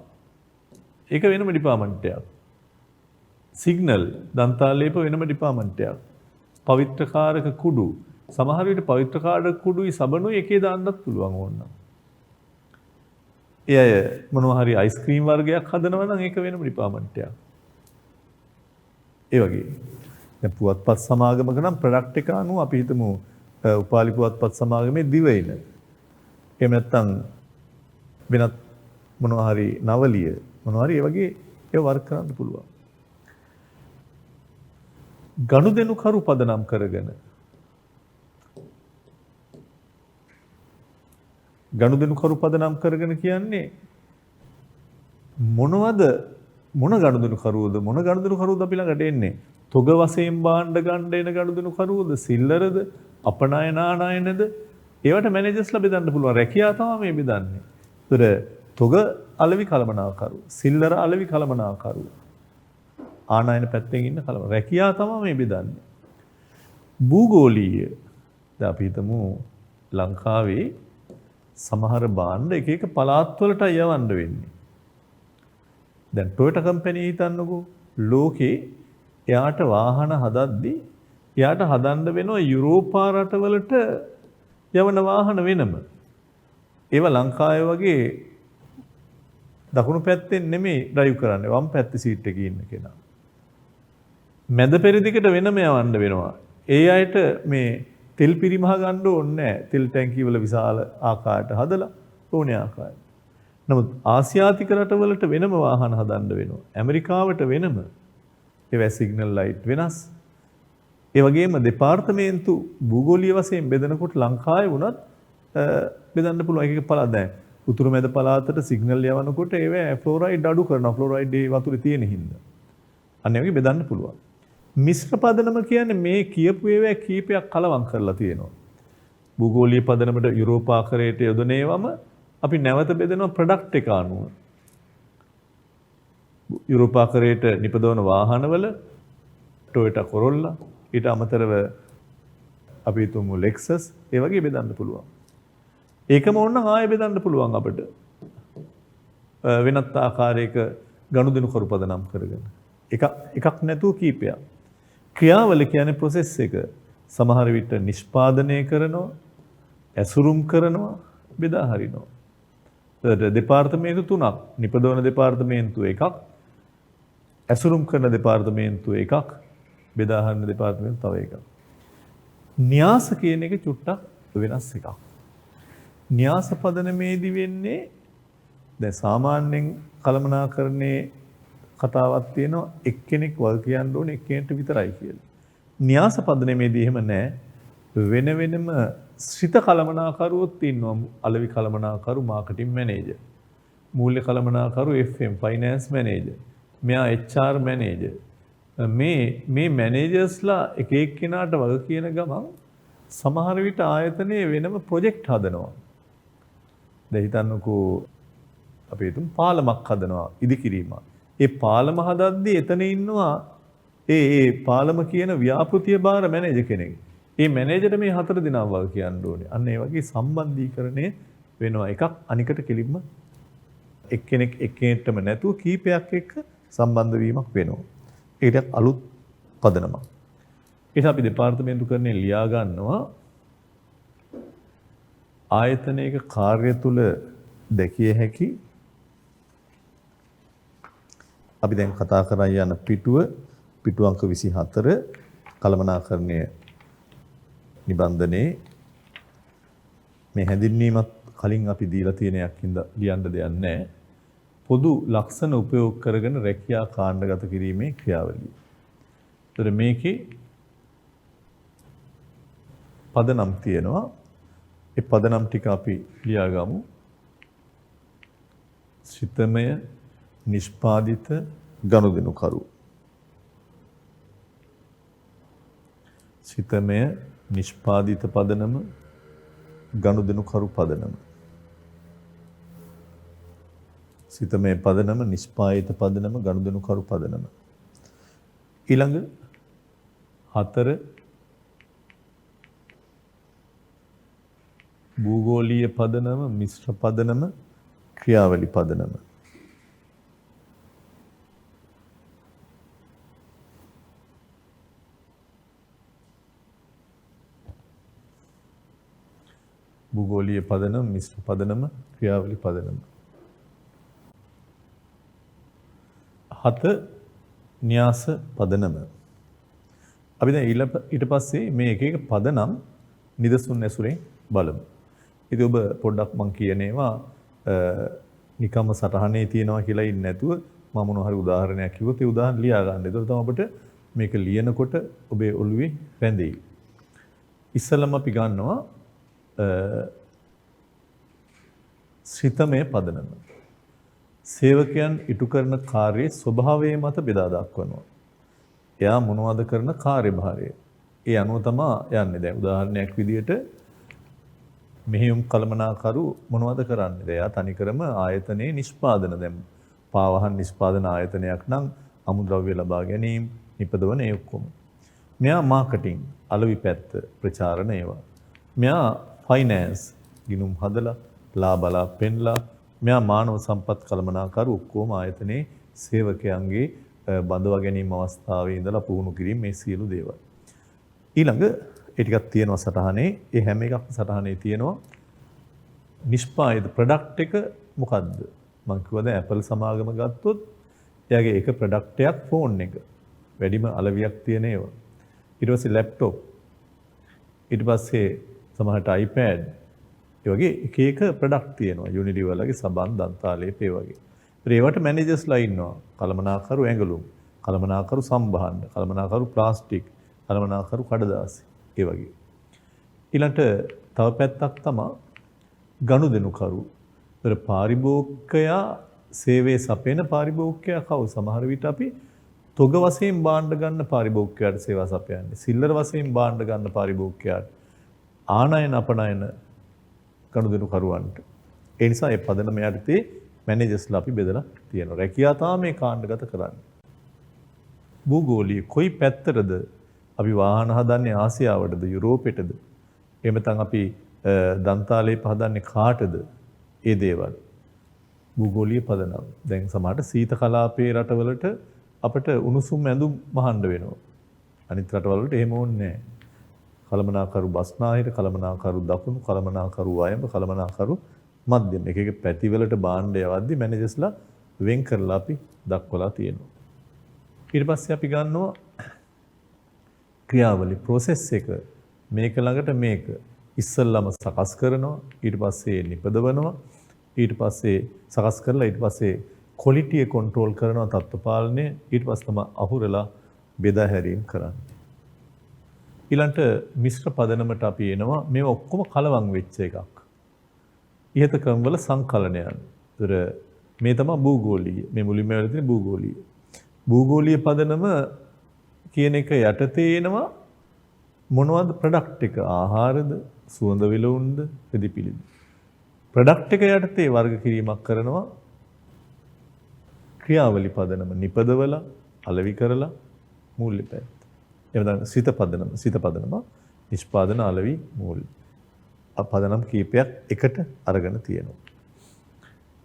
ඒක වෙනම ඩිපාර්ට්මන්ට් එකක්. සිග්නල් දන්තාලේප වෙනම ඩිපාර්ට්මන්ට් එකක්. පවිත්‍රකාරක කුඩු සමහර විට පවිත්‍රකාරක කුඩුයි සබනුයි එකේ දාන්නත් පුළුවන් ඕනනම්. ඒ අය මොනවා හරි අයිස්ක්‍රීම් වර්ගයක් හදනවා නම් ඒක වෙනම ඩිපාර්ට්මන්ට් එකක්. ඒ වගේ. දැන් පුවත්පත් සමාගමක නම් ප්‍රොඩක්ට් එක අනුව අපි හිතමු උපාලි පුවත්පත් සමාගමේ දිවයින. එහෙම නැත්නම් වෙනත් මොනවා හරි නවලිය මොනවා හරි ඒ වගේ ඒව වර්ක් කරන්න පුළුවන්. ගනුදෙනු කරු පදනම් කරගෙන ගනුදෙනු කරු පදනම් කරගෙන කියන්නේ මොනවද මොන ගනුදෙනු කරුවද මොන ගනුදෙනු කරුවද අපි ළඟට එන්නේ තොග වශයෙන් භාණ්ඩ ගන්න එන ගනුදෙනු කරුවද සිල්ලරද අපනයන ආනයනද ඒවට මැනේජර්ස්ලා බෙදන්න පුළුවන් රැකියාව තමයි මේ බෙදන්නේ. ඒතර තොග අලෙවි කළමනාකරු සිල්ලර අලෙවි කළමනාකරු ආනයන පැත්තෙන් ඉන්න කලම රැකියාව තමයි මේ බෙදන්නේ. භූගෝලීය දැන් අපි හිතමු ලංකාවේ සමහර භාණ්ඩ එක එක පළාත් වලට යවන්න වෙන්නේ. දැන් ටොයෝටා කම්පැනි හිතන්නකෝ ලෝකේ එයාට වාහන හදද්දී එයාට හදන්න වෙනවා යුරෝපා රටවලට යවන වාහන වෙනම. ඒවා ලංකාවේ වගේ දකුණු පැත්තෙන් නෙමෙයි ඩ්‍රයිව් කරන්නේ වම් පැත්තේ සීට් එකේ ඉන්න කෙනා. මැද පෙරදිගට වෙනම යවන්න වෙනවා. ඒ අයට මේ තෙල් පිරිමහ ගන්න ඕනේ නැහැ. තෙල් ටැංකිය වල විශාල ආකාරයට හදලා ඕනේ ආකාරයට. නමුත් ආසියාතික රටවලට වෙනම වාහන හදන්න වෙනවා. ඇමරිකාවට වෙනම. ඒවා සිග්නල් ලයිට් වෙනස්. ඒ වගේම දෙපාර්තමේන්තු භූගෝලීය වශයෙන් බෙදනකොට ලංකාවේ වුණත් බෙදන්න පුළුවන්. එක එක පළාත් දැන් උතුරු මැද පළාතට සිග්නල් යවනකොට ඒවා ෆ්ලෝරයිඩ් අඩු කරනවා. ෆ්ලෝරයිඩ් ඒ වතුරේ තියෙන හින්දා. අන්න ඒ වගේ බෙදන්න පුළුවන්. මිශ්‍ර පදනම කියන්නේ මේ කියපු ඒවා කීපයක් කලවම් කරලා තියෙනවා. භූගෝලීය පදනමට යුරෝපාකරයට යොදන ඒවම අපි නැවත බෙදනවා ප්‍රොඩක්ට් එක අනුව. යුරෝපාකරයට නිපදවන වාහනවල ටොයෝටා කොරොල්ලා ඊට අමතරව අපි හිතමු ලෙක්සස් ඒ වගේ බෙදන්න පුළුවන්. ඒකම ඕනනම් ආයෙ බෙදන්න පුළුවන් අපිට. වෙනත් ආකාරයක ගනුදෙනු කරු පදනම් කරගෙන. එකක් නැතුව කීපයක්. ක්‍රියාවල කියන්නේ process එක. සමහර විට නිෂ්පාදනය කරනවා, ඇසුරුම් කරනවා, බෙදා හරිනවා. දෙපාර්තමේන්තු තුනක්, නිපදවන දෙපාර්තමේන්තුව එකක්, ඇසුරුම් කරන දෙපාර්තමේන්තුව එකක්, බෙදා හරින දෙපාර්තමේන්තුව තව එකක්. න්‍යාස කියන එක චුට්ටක් වෙනස් එකක්. න්‍යාස පදනමේදී වෙන්නේ දැන් සාමාන්‍යයෙන් කළමනාකරණයේ කතාවක් තියෙනවා එක්කෙනෙක් වල් කියන්න ඕනේ එක්කෙනෙක්ට විතරයි කියලා. න්‍යාස පදනමේදී එහෙම නැහැ. වෙන වෙනම ශ්‍රිත කළමනාකරුවොත් ඉන්නවා. අලෙවි කළමනාකරු මාකටිං මැනේජර්. මූල්‍ය කළමනාකරු FM ෆයිනෑන්ස් මැනේජර්. මෙයා HR මැනේජර්. මේ මැනේජර්ස්ලා එක එක්කෙනාට වග කියන ගමන් සමහර විට ආයතනයේ වෙනම ප්‍රොජෙක්ට් හදනවා. දැන් හිතන්නකෝ අපි හිතමු පාලමක් හදනවා ඉදිකිරීමක්. ඒ පාලම හදද්දී එතන ඉන්නවා ඒ පාලම කියන ව්‍යාපෘතිය බාර මැනේජර් කෙනෙක්. ඒ මැනේජර් මේ 4 දිනක් වගේ කියන්න ඕනේ. අන්න ඒ වගේ සම්බන්ධීකරණය වෙනවා. එකක් අනිකට කෙලින්ම එක්කෙනෙක් එක්කෙනෙක්ටම නැතුව කීපයක් එක්ක සම්බන්ධ වීමක් වෙනවා. ඒකට අලුත් පදනමක්. ඒක අපි දෙපාර්තමේන්තු කරන්නේ ලියා ගන්නවා. ආයතනයක කාර්ය තුල දැකිය හැකි අපි දැන් කතා කරා යන පිටු අංක 24 කළමනාකරණය නිබන්ධනයේ මේ හැඳින්වීමත් කලින් අපි දීලා තියෙන යක්කින්ද ලියන්න දෙයක් නැහැ. පොදු ලක්ෂණ උපයෝග කරගෙන රැකියා කාණ්ඩගත කිරීමේ ක්‍රියාවලිය. ඒතර මේකේ පදනම් තියෙනවා. ඒ පදනම් ටික අපි ලියාගමු. ශ්‍රිතමය නිෂ්පාදිත ගනුදෙනු කරු. ශ්‍රිතමය නිෂ්පාදිත පදනම ගනුදෙනු කරු පදනම. ශ්‍රිතමය පදනම නිෂ්පාදිත පදනම ගනුදෙනු කරු පදනම. ඊළඟ 4 භූගෝලීය පදනම, මිශ්‍ර පදනම, ක්‍රියාවලි පදනම. භූගෝලීය පදනම, මිශ්‍ර පදනම, ක්‍රියාවලි පදනම. 7 න්‍යාස පදනම. අපි දැන් ඊට පස්සේ මේ එක එක පදනම් නිදසුන් ඇසුරෙන් බලමු. ඉතින් ඔබ පොඩ්ඩක් මං කියන ඒවා නිකම්ම සටහනේ තියනවා කියලා ඉන්නේ නැතුව මම මොන හරි උදාහරණයක් කිව්වොත් ඒ උදාහරණ ලියා ගන්න. ඒතකොට තමයි අපිට මේක ලියනකොට ඔබේ ඔළුවේ රැඳෙයි. ඉස්සෙල්ලම අපි ගන්නවා ශ්‍රිතමය පදනම. සේවකයන් ඉටු කරන කාර්යයේ ස්වභාවය මත බෙදා දක්වනවා. එයා මොනවද කරන කාර්යභාරය. ඒ අනුව තමයි යන්නේ. දැන් උදාහරණයක් විදිහට මෙහෙයුම් කළමනාකරු මොනවද කරන්නේ? එයා තනිකරම ආයතනයේ නිෂ්පාදන දැන් පාවහන් නිෂ්පාදන ආයතනයක් නම් අමුද්‍රව්‍ය ලබා ගැනීම, නිපදවන ඒ ඔක්කොම. මෙයා මාකටිං, අලෙවි පැත්ත, ප්‍රචාරණ ඒවා. මෙයා ෆයිනෑන්ස්, ගිණුම් හදලා, ලාබලා පෙන්ලා, මෙයා මානව සම්පත් කළමනාකරු ඔක්කොම ආයතනයේ සේවකයන්ගේ බඳවා ගැනීම අවස්ථාවේ ඉඳලා පුහුණු කිරීම මේ සියලු දේවල්. ඊළඟ ඒ ටිකක් තියෙනවා සටහනේ. ඒ හැම එකක්ම සටහනේ තියෙනවා. නිෂ්පාදිත ප්‍රොඩක්ට් එක මොකද්ද? මම කිව්වා දැන් Apple සමාගම ගත්තොත් එයාගේ එක ප්‍රොඩක්ට් එකක් ෆෝන් එක. වැඩිම අලවියක් තියෙන ඒවා. ඊට පස්සේ ලැප්ටොප්. ඊට පස්සේ සමහරට iPad. ඒ වගේ එක එක ප්‍රොඩක්ට් තියෙනවා. Unilever ගේ සබන්, දන්තාලේප ඒ වගේ. ඒවට මැනේජර්ස්ලා ඉන්නවා. කළමනාකරු ඇඟලුම්, කළමනාකරු සම්භාණ්ඩ, කළමනාකරු ප්ලාස්ටික්, කළමනාකරු කඩදාසි ඒ වගේ. ඊළඟට තව පැත්තක් තමයි ගනුදෙනුකරු. ඒතර පාරිභෝගිකයා සේවයේ සපයන පාරිභෝගිකයා කවුද? සමහර විට අපි තොග වශයෙන් භාණ්ඩ ගන්න පාරිභෝගිකයාට සේවා සපයන්නේ. සිල්ලර වශයෙන් භාණ්ඩ ගන්න පාරිභෝගිකයාට. ආනයන අපනයන ගනුදෙනුකරුවන්ට. ඒ නිසා මේ පදනම යටතේ මැනේජර්ස්ලා අපි බෙදලා තියෙනවා. රැකියා තමයි මේ කාණ්ඩගත කරන්නේ. භූගෝලීය කොයි පැත්තටද අපි වාහන හදන්නේ? ආසියාවටද, යුරෝපෙටද? එහෙම නැත්නම් අපි දන්තාලේප හදන්නේ කාටද? ඒ දේවල්. භූගෝලීය පදනම. දැන් සමහරට සීත කලාපයේ රටවලට අපිට උණුසුම් ඇඳුම් මහන්න වෙනවා. අනිත් රටවල වලට එහෙම ඕනේ නැහැ. කළමනාකරු බස්නාහිර, කළමනාකරු දකුණු, කළමනාකරු වයඹ, කළමනාකරු මධ්‍යම. එක එක පැතිවලට භාණ්ඩ යවද්දි මැනේජර්ස්ලා වෙන් කරලා අපි දක්වලා තියෙනවා. ඊට පස්සේ අපි ගන්නවා ක්‍රියාවලි ප්‍රොසෙස් එක. මේක ළඟට මේක ඉස්සල්ලාම සකස් කරනවා, ඊට පස්සේ නිපදවනවා, ඊට පස්සේ සකස් කරලා ඊට පස්සේ ක්වොලිටි එක කන්ට්‍රෝල් කරනවා, තත්ත්ව පාලනය, ඊට පස්සේ තමයි අහුරලා බෙදා හැරීම් කරන්නේ. ඊළඟට මිශ්‍ර පදනමට අපි එනවා. මේ ඔක්කොම කලවම් වෙච්ච එකක්. ඉහත ක්‍රමවල සංකලනයන්. ඒතර මේ තමයි භූගෝලීය. මේ මුලින්ම වෙලා තියෙන භූගෝලීය. භූගෝලීය පදනම කියන එක යටතේ එනවා මොනවද ප්‍රොඩක්ට් එක? ආහාරද, සුවඳ විලවුන්ද, පෙදිපිලිද? ප්‍රොඩක්ට් එක යටතේ වර්ග කිරීමක් කරනවා ක්‍රියාවලි පදනම. නිපදවලා, අලෙවි කරලා, මූල්‍ය පැත්ත. එහෙනම් සිත පදනම නිෂ්පාදන, අලෙවි, මූල්‍ය. පදනම් කීපයක් එකට අරගෙන තියෙනවා.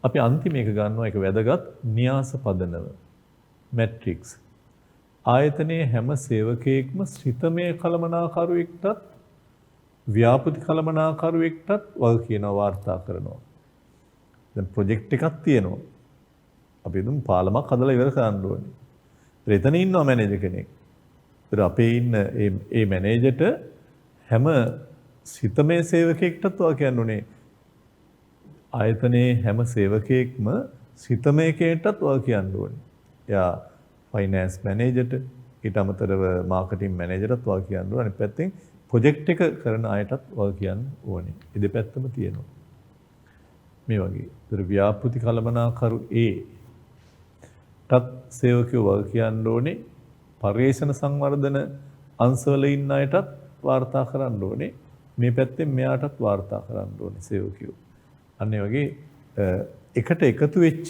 අපි අන්තිම එක ගන්නවා එක වැදගත් න්‍යාස පදනම. මැට්‍රික්ස්. ආයතනයේ හැම සේවකයෙක්ම ශ්‍රිතමය කළමනාකරුවෙක්ටත් ව්‍යාපෘති කළමනාකරුවෙක්ටත් වග කියනවා, වාර්තා කරනවා. දැන් ප්‍රොජෙක්ට් එකක් තියෙනවා. අපි දුම් පාලමක් හදලා ඉවර කරන්න ඕනේ. එතන ඉන්නවා මැනේජර් කෙනෙක්. ඒතර අපේ ඉන්න ඒ මැනේජර්ට හැම ශ්‍රිතමය සේවකයෙක්ටත් වග කියන්න ඕනේ. ආයතනයේ හැම සේවකයෙක්ම ශ්‍රිතමය කෙනෙක්ටත් වග කියන්න ඕනේ. එයා ෆයිනෑන්ස් මැනේජර්ට, ඊට අමතරව මාකටිං මැනේජර්ටත් වග කියන්න ඕනේ. අනිත් පැත්තෙන් ප්‍රොජෙක්ට් එක කරන අයටත් වග කියන්න ඕනේ. ඒ දෙපැත්තම තියෙනවා. මේ වගේ. ඒතර ව්‍යාපෘති කළමනාකරු ටත් සේවකයෝ වග කියන්න ඕනේ. පර්යේෂණ සංවර්ධන අංශවල ඉන්න අයටත් වාර්තා කරන්න ඕනේ. මේ පැත්තෙන් මෙයාටත් වාර්තා කරන්න ඕනේ සේවකයෝ. අන්න ඒ වගේ එකට එකතු වෙච්ච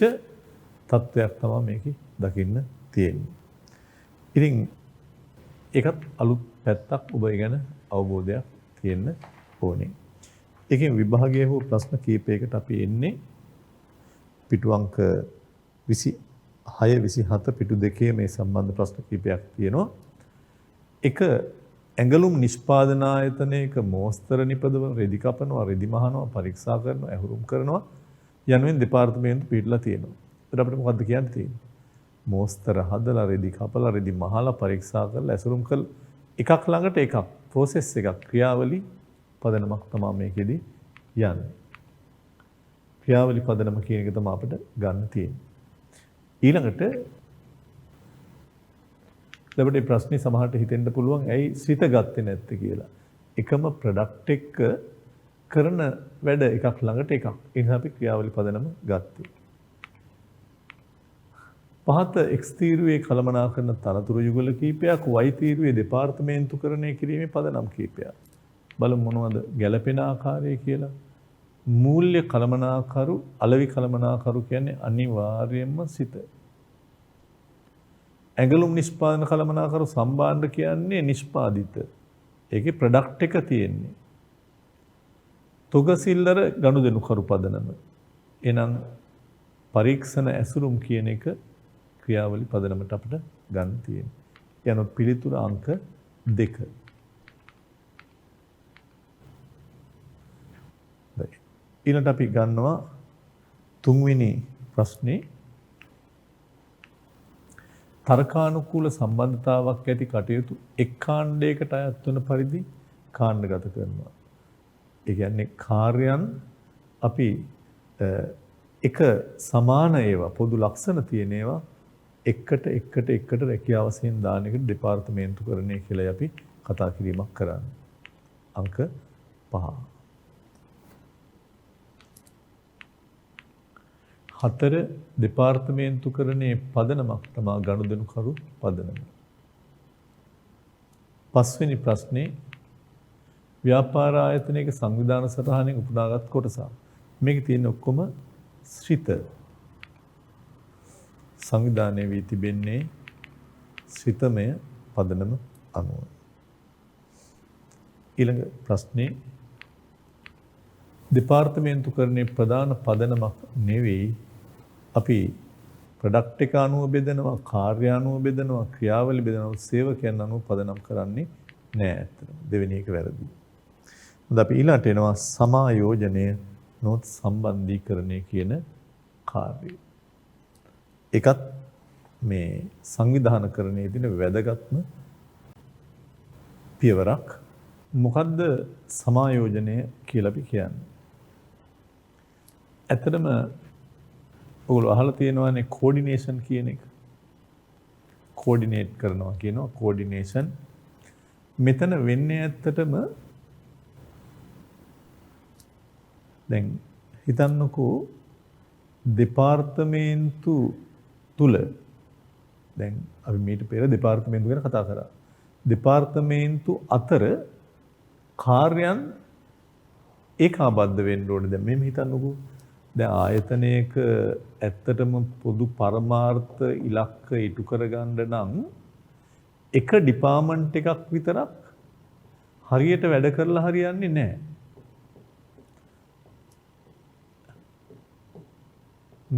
තත්වයක් තමයි මේකේ දකින්න තියෙන්නේ. ඉතින් ඒකත් අලුත් පැත්තක් ඔබ ගැන අවබෝධයක් තියෙන්න ඕනේ. ඒකෙන් විභාගයේ හෝ ප්‍රශ්න කීපයකට අපි එන්නේ පිටු අංක 26 27 පිටු දෙකේ මේ සම්බන්ධ ප්‍රශ්න කීපයක් තියෙනවා. එක ඇඟලුම් නිෂ්පාදන ආයතනයක මෝස්තර නිපදවන රෙදි කපනවා, රෙදි මහනවා, පරීක්ෂා කරනවා, ඇහුරුම් කරනවා යනුවෙන් දෙපාර්තමේන්තු පිටලා තියෙනවා. ඒත් අපිට මොකද්ද කියන්න තියෙන්නේ? මෝස්තර හදලා, රෙදි කපලා, රෙදි මහලා, පරීක්ෂා කරලා, ඇසුරුම් කරලා එකක් ළඟට එකක් process එකක් ක්‍රියාවලි පදනමක් තමයි මේකෙදි යන්නේ. ක්‍රියාවලි පදනම කියන එක තමයි අපිට ගන්න තියෙන්නේ. ඊළඟට ලැබෙන ප්‍රශ්නේ සමහරට හිතෙන්න පුළුවන් ඇයි සිත ගත්තේ නැත්තේ කියලා. එකම ප්‍රොඩක්ට් එක කරන වැඩ එකක් ළඟට එකක්. ඒ නිසා අපි ක්‍රියාවලි පදනම ගත්තේ. පහත X තීරුවේ කළමනාකරන තනතුරු යුගල කීපයක් Y තීරුවේ දෙපාර්තමේන්තුකරණය කිරීමේ පදනම් කීපයක්. බලමු මොනවද ගැළපෙන ආකාරය කියලා. මූල්‍ය කළමනාකරු, අලෙවි කළමනාකරු කියන්නේ අනිවාර්යයෙන්ම සිත. ඇඟලුම් නිෂ්පාදන කළමනාකරු සම්බාණ්ඩ කියන්නේ නිෂ්පාදිත. ඒකේ ප්‍රොඩක්ට් එක තියෙන්නේ. තොගසිල්ලර ගනුදෙනු කරු පදනම. එහෙනම් පරීක්ෂණ ඇසුරුම් කියන එක ක්‍රියාවලි පදනමට අපිට ගන්න තියෙන්නේ. යන පිළිතුර අංක 2. ඊළඟට අපි ගන්නවා තුන්වෙනි ප්‍රශ්නේ. තර්කානුකූල සම්බන්ධතාවක් ඇති කටයුතු එක් කාණ්ඩයකට අයත් වන පරිදි කාණ්ඩගත කරනවා. ඒ කියන්නේ කාර්යයන් අපි එක සමාන ඒවා පොදු ලක්ෂණ තියෙන ඒවා එකට රැකියාව වශයෙන් දාන එකට දෙපාර්තමේන්තුකරණය කියලා අපි කතා කිරීමක් කරන්නේ. අංක 5. 4 දෙපාර්තමේන්තුකරණයේ පදනමක් තමයි ගනුදෙනු කරු පදනම. 5 වෙනි ප්‍රශ්නේ ව්‍යාපාර ආයතනයක සංවිධාන සටහනෙන් උපුටාගත් කොටසක්. මේකේ තියෙන ඔක්කොම ශ්‍රිත සංවිධානය වී තිබෙන්නේ ශ්‍රිතමය පදනම අනුව. ඊළඟ ප්‍රශ්නේ දෙපාර්තමේන්තුකරණයේ ප්‍රධාන පදනමක් නෙවෙයි අපි ප්‍රොඩක්ට් එක අනුව බෙදනවා, කාර්ය අනුව බෙදනවා, ක්‍රියාවලි බෙදනවා, සේවකයන් අනුව පදනම් කරන්නේ නෑ ඇත්තටම. දෙවෙනි එක වැරදි. හොඳ අපි ඊළඟට එනවා සමායෝජනය නොත් සම්බන්ධීකරණය කියන කාර්යය. ඒකත් මේ සංවිධානකරණයේ දින වැදගත්ම පියවරක්. මොකද්ද සමායෝජනය කියලා අපි කියන්නේ? ඇත්තටම ඔයගොල්ලෝ අහලා තියෙනවානේ කෝඩිනේෂන් කියන එක. කෝඩිනේට් කරනවා කියනවා කෝඩිනේෂන්. මෙතන වෙන්නේ ඇත්තටම දැන් හිතන්නකෝ දෙපාර්තමේන්තු තුල දැන් අපි මීට පෙර දෙපාර්තමේන්තු ගැන කතා කරා. දෙපාර්තමේන්තු අතර කාර්යයන් ඒකාබද්ධ වෙන්න ඕනේ. දැන් මෙහෙම හිතන්නකෝ. දැන් ආයතනයක ඇත්තටම පොදු පරමාර්ථ ඉලක්ක ඉටු කරගන්න නම් එක ඩිපාර්ට්මන්ට් එකක් විතරක් හරියට වැඩ කරලා හරියන්නේ නැහැ.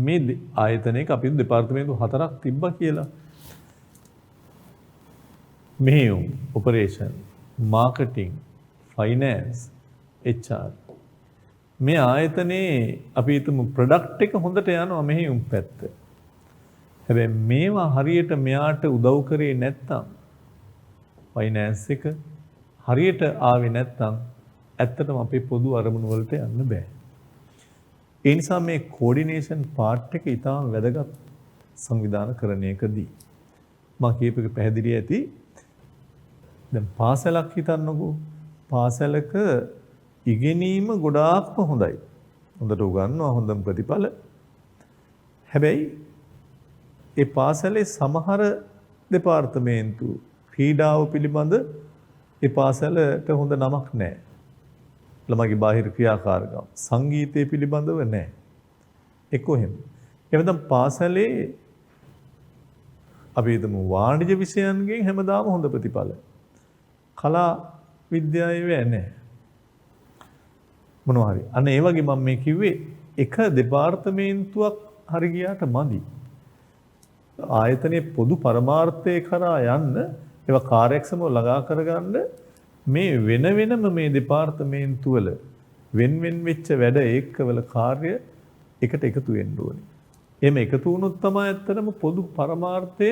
මේ ආයතනයක අපි දෙපාර්තමේන්තු 4ක් තිබ්බා කියලා. මෙහෙයුම්, ඔපරේෂන්, මාකටිං, ෆයිනෑන්ස්, HR. මේ ආයතනයේ අපි හිතමු ප්‍රොඩක්ට් එක හොඳට යනවා මෙහෙයුම් පැත්ත. හැබැයි මේවා හරියට මෙයාට උදව් කරේ නැත්තම් ෆයිනෑන්ස් එක හරියට ආවේ නැත්තම් ඇත්තටම අපේ පොදු අරමුණු වලට යන්න බෑ. ඒ නිසා මේ කෝඩිනේෂන් පාර්ට් එක ඉතාම වැදගත් සංවිධානකරණයකදී මම කියපු එක පැහැදිලි ඇති. දැන් පාසලක් හිතන්නකෝ. පාසලක ඉගෙනීම ගොඩාක්ම හොඳයි. හොඳට උගන්වනවා, හොඳම ප්‍රතිඵල. හැබැයි ඒ පාසලේ සමහර දෙපාර්තමේන්තු ක්‍රීඩාව පිළිබඳ ඒ පාසලට හොඳ නමක් නැහැ. ළමගේ බාහිර ක්‍රියාකාරකම් සංගීතය පිළිබඳව නැහැ. එක්ක එහෙම. එහෙනම් පාසලේ අපි හිතමු වාණිජ විෂයන්ගෙන් හැමදාම හොඳ ප්‍රතිඵල. කලා විද්‍යාවේ නැහැ. මොනවා හරි. අන්න ඒ වගේ මම මේ කිව්වේ එක දෙපාර්තමේන්තුවක් හරි ගියාට මදි. ආයතනයේ පොදු පරමාර්ථය කරා යන්න ඒවා කාර්යක්ෂමව ළඟා කරගන්න මේ වෙන වෙනම මේ දෙපාර්තමේන්තු වල වෙන වෙන වෙච්ච වැඩ ඒකවල කාර්ය එකට එකතු වෙන්න ඕනේ. එහෙම එකතු වුණොත් තමයි ඇත්තටම පොදු පරමාර්ථය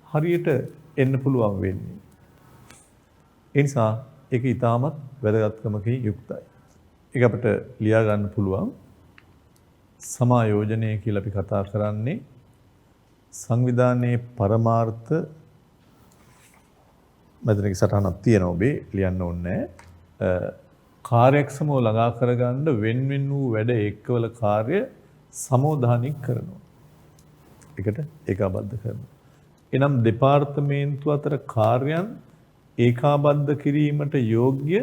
හරියට එන්න පුළුවන් වෙන්නේ. ඒ නිසා ඒක ඊටමත් වැදගත්කමකින් යුක්තයි. ඒක අපිට ලියා ගන්න පුළුවන් සමායෝජනය කියලා අපි කතා කරන්නේ සංවිධානයේ පරමාර්ථ මෙතනක සටහනක් තියෙනවා ඔබේ ලියන්න ඕනේ කාර්යක්ෂමව ළඟා කරගන්න වෙන වෙන වූ වැඩ එක්කවල කාර්ය සමෝධානික කරනවා. ඒකට ඒකාබද්ධ කරනවා. එනම් දෙපාර්තමේන්තු අතර කාර්යයන් ඒකාබද්ධ කිරීමට යෝග්‍ය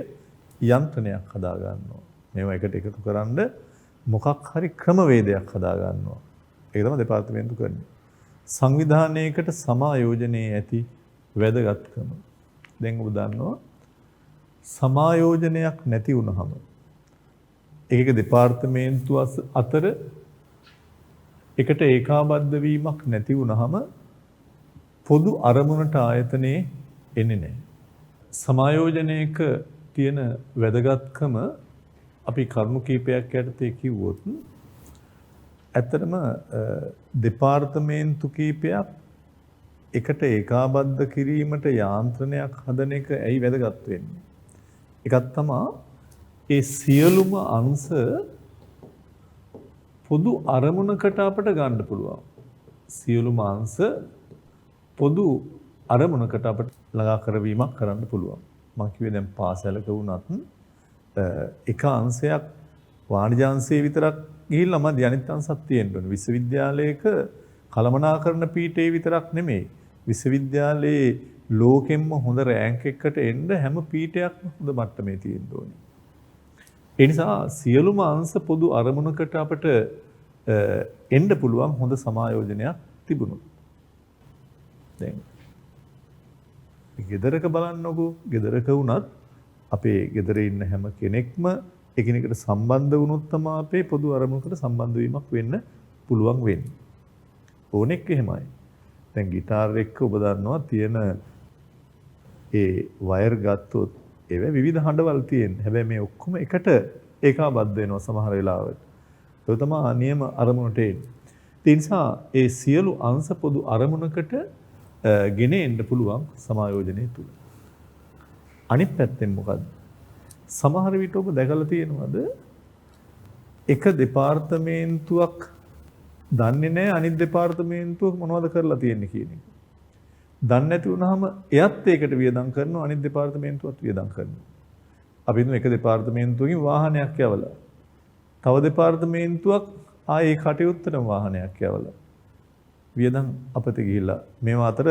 යන්ත්‍රණයක් හදා ගන්නවා. මේවා එකට එකතු කරන්න මොකක් හරි ක්‍රමවේදයක් හදා ගන්නවා. ඒක තමයි දෙපාර්තමේන්තු කරන්නේ. සංවිධානයකට සමායෝජනයේ ඇති වැදගත්කම. දැන් ඔබ දන්නවා සමායෝජනයක් නැති වුනහම ඒක දෙපාර්තමේන්තු අතර එකට ඒකාබද්ධ වීමක් නැති වුනහම පොදු අරමුණට ආයතනයේ එන්නේ නැහැ. සමායෝජනයක තියෙන වැදගත්කම අපි කරුණු කීපයක් යටතේ කිව්වොත් ඇත්තටම දෙපාර්තමේන්තු කීපයක් එකට ඒකාබද්ධ කිරීමට යාන්ත්‍රණයක් හදන එක ඇයි වැදගත් වෙන්නේ? එකක් තමයි ඒ සියලුම අංශ පොදු අරමුණකට අපට ගන්න පුළුවන්. සියලුම අංශ පොදු අරමුණකට අපට ළඟා කරවීමක් කරන්න පුළුවන්. මම කිව්වේ දැන් පාසලක වුණත් එක අංශයක් වාණිජ අංශයේ විතරක් ගිහිල්ලා මදි අනිත් අංශත් තියෙන්න ඕනේ. විශ්වවිද්‍යාලයක කළමනාකරණ පීඨේ විතරක් නෙමෙයි. විශ්වවිද්‍යාලයේ ලෝකෙම්ම හොඳ රෑන්ක් එකකට එන්න හැම පීඨයක්ම හොඳ මට්ටමේ තියෙන්න ඕනේ. ඒ නිසා සියලුම අංශ පොදු අරමුණකට අපට එන්න පුළුවන් හොඳ සමායෝජනයක් තිබුණොත්. දැන් ගෙදරක බලන්නකෝ ගෙදරක වුණත් අපේ ගෙදර ඉන්න හැම කෙනෙක්ම එකිනෙකට සම්බන්ධ වුණොත් තමයි අපේ පොදු අරමුණකට සම්බන්ධ වීමක් වෙන්න පුළුවන් වෙන්නේ. ඕනෙක් එහෙමයි. දැන් গিitar එක්ක ඔබ දන්නවා තියෙන ඒ වයර් ගත්තොත් ඒව විවිධ හඬවල් තියෙන. හැබැයි මේ ඔක්කොම එකට ඒකාබද්ධ වෙනවා සමහර වෙලාවට. ඒක තමයි නියම අරමුණට එන්නේ. ඒ නිසා ඒ සියලු අංශ පොදු අරමුණකට ගෙන එන්න පුළුවන් සමායෝජනයේ තුල. අනිත් පැත්තෙන් මොකද්ද? සමහර විට ඔබ දැකලා තියෙනවද එක දෙපාර්තමේන්තුවක් දන්නේ නැහැ අනිත් දෙපාර්තමේන්තුව මොනවද කරලා තියෙන්නේ කියන එක. දන්නේ නැති වුනහම එයත් ඒකට වියදම් කරනවා අනිත් දෙපාර්තමේන්තුවත් වියදම් කරනවා. අපි හිතමු එක දෙපාර්තමේන්තුවකින් වාහනයක් යවලා. තව දෙපාර්තමේන්තුවක් ආයේ කටයුත්තටම වාහනයක් යවලා. වියදම් අපතේ ගිහිල්ලා මේවා අතර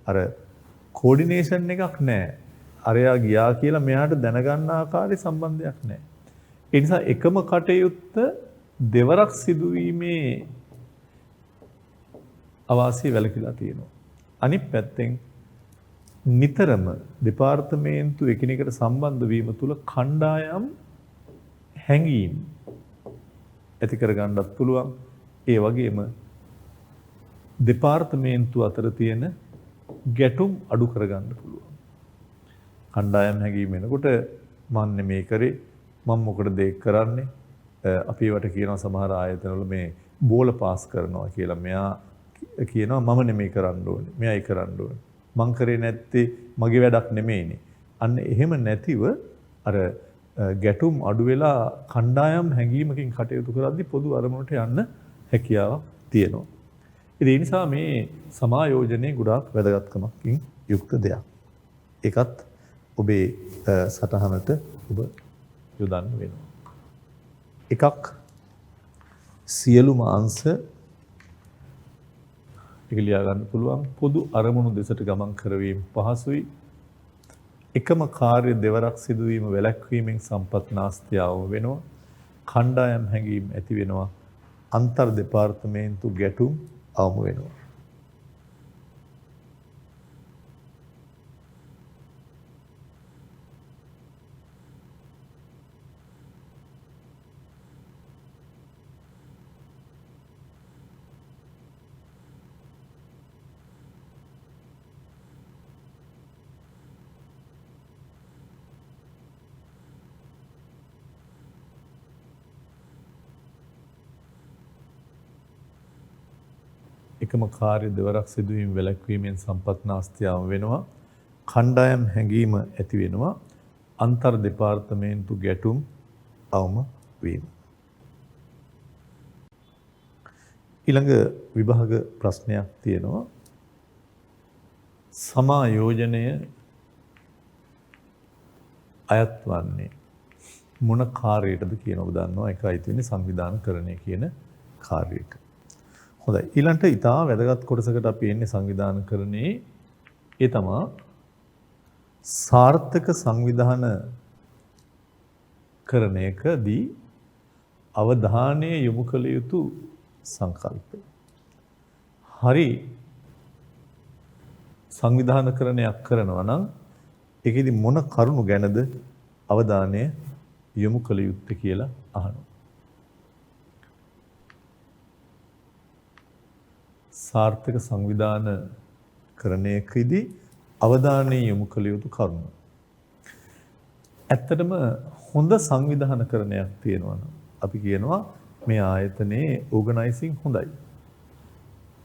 අර කෝඩිනේෂන් එකක් නැහැ. අරයා ගියා කියලා මෙයාට දැනගන්න ආකාරයේ සම්බන්ධයක් නැහැ. ඒ නිසා එකම කටයුත්ත දෙවරක් සිදුවීමේ අවාසිය වැළකීලා තියෙනවා. අනිත් පැත්තෙන් නිතරම දෙපාර්තමේන්තු එකිනෙකට සම්බන්ධ වීම තුල කණ්ඩායම් හැඟීම් ඇති කර ගන්නත් පුළුවන්. ඒ වගේම දෙපාර්තමේන්තු අතර තියෙන ගැටුම් අඩු කර ගන්න පුළුවන්. කණ්ඩායම් හැඟීම එනකොට මම මේ කරේ මම මොකටද ඒක කරන්නේ? අපි ඒවට කියනවා සමහර ආයතනවල මේ බෝල පාස් කරනවා කියලා. මෙයා කියනවා මම නෙමෙයි කරන්න ඕනේ. මෙයයි කරන්න ඕනේ. මං කරේ නැත්තේ මගේ වැඩක් නෙමෙයිනේ. අන්න එහෙම නැතිව අර ගැටුම් අඩු වෙලා කණ්ඩායම් හැඟීමකින් කටයුතු කරද්දී පොදු අරමුණට යන්න හැකියාවක් තියෙනවා. ඒ නිසා මේ සමායෝජනයේ ගොඩාක් වැදගත්කමකින් යුක්ත දෙයක්. ඒකත් ඔබේ සටහනට ඔබ යොදන්න වෙනවා. එකක් සියලුම අංශ ඒක ලියා ගන්න පුළුවන් පොදු අරමුණු දෙසට ගමන් කරවීම පහසුයි. එකම කාර්ය දෙවරක් සිදුවීම වැළැක්වීමෙන් සම්පත් නාස්තියව වෙනවා. කණ්ඩායම් හැඟීම් ඇති වෙනවා. අන්තර් දෙපාර්තමේන්තු ගැටුම් අවම වෙනවා. එකම කාර්ය දෙවරක් සිදුවීම වැළැක්වීමෙන් සම්පත් නාස්තියාම වෙනවා. කණ්ඩායම් හැඟීම ඇති වෙනවා. අන්තර් දෙපාර්තමේන්තු ගැටුම් අවම වීම. ඊළඟ විභාග ප්‍රශ්නයක් තියෙනවා. සමායෝජනය අයත් වන්නේ මොන කාර්යයටද කියන ඔබ දන්නවා. ඒක අයිති වෙන්නේ සංවිධානකරණය කියන කාර්යයට. හොඳයි. ඊළඟට ඊටා වැදගත් කොටසකට අපි එන්නේ සංවිධානකරණයේ. ඒ තමයි සාර්ථක සංවිධාන කරණයකදී අවධානය යොමු කළ යුතු සංකල්පය. හරි සංවිධානකරණයක් කරනවා නම් ඒකෙදි මොන කරුණු ගැනද අවධානය යොමු කළ යුත්තේ කියලා අහනවා. සාර්ථක සංවිධාන කරණයකදී අවධානය යොමු කළ යුතු කරුණු. ඇත්තටම හොඳ සංවිධානකරණයක් තියෙනවා නම් අපි කියනවා මේ ආයතනයේ ඕගනයිසිං හොඳයි.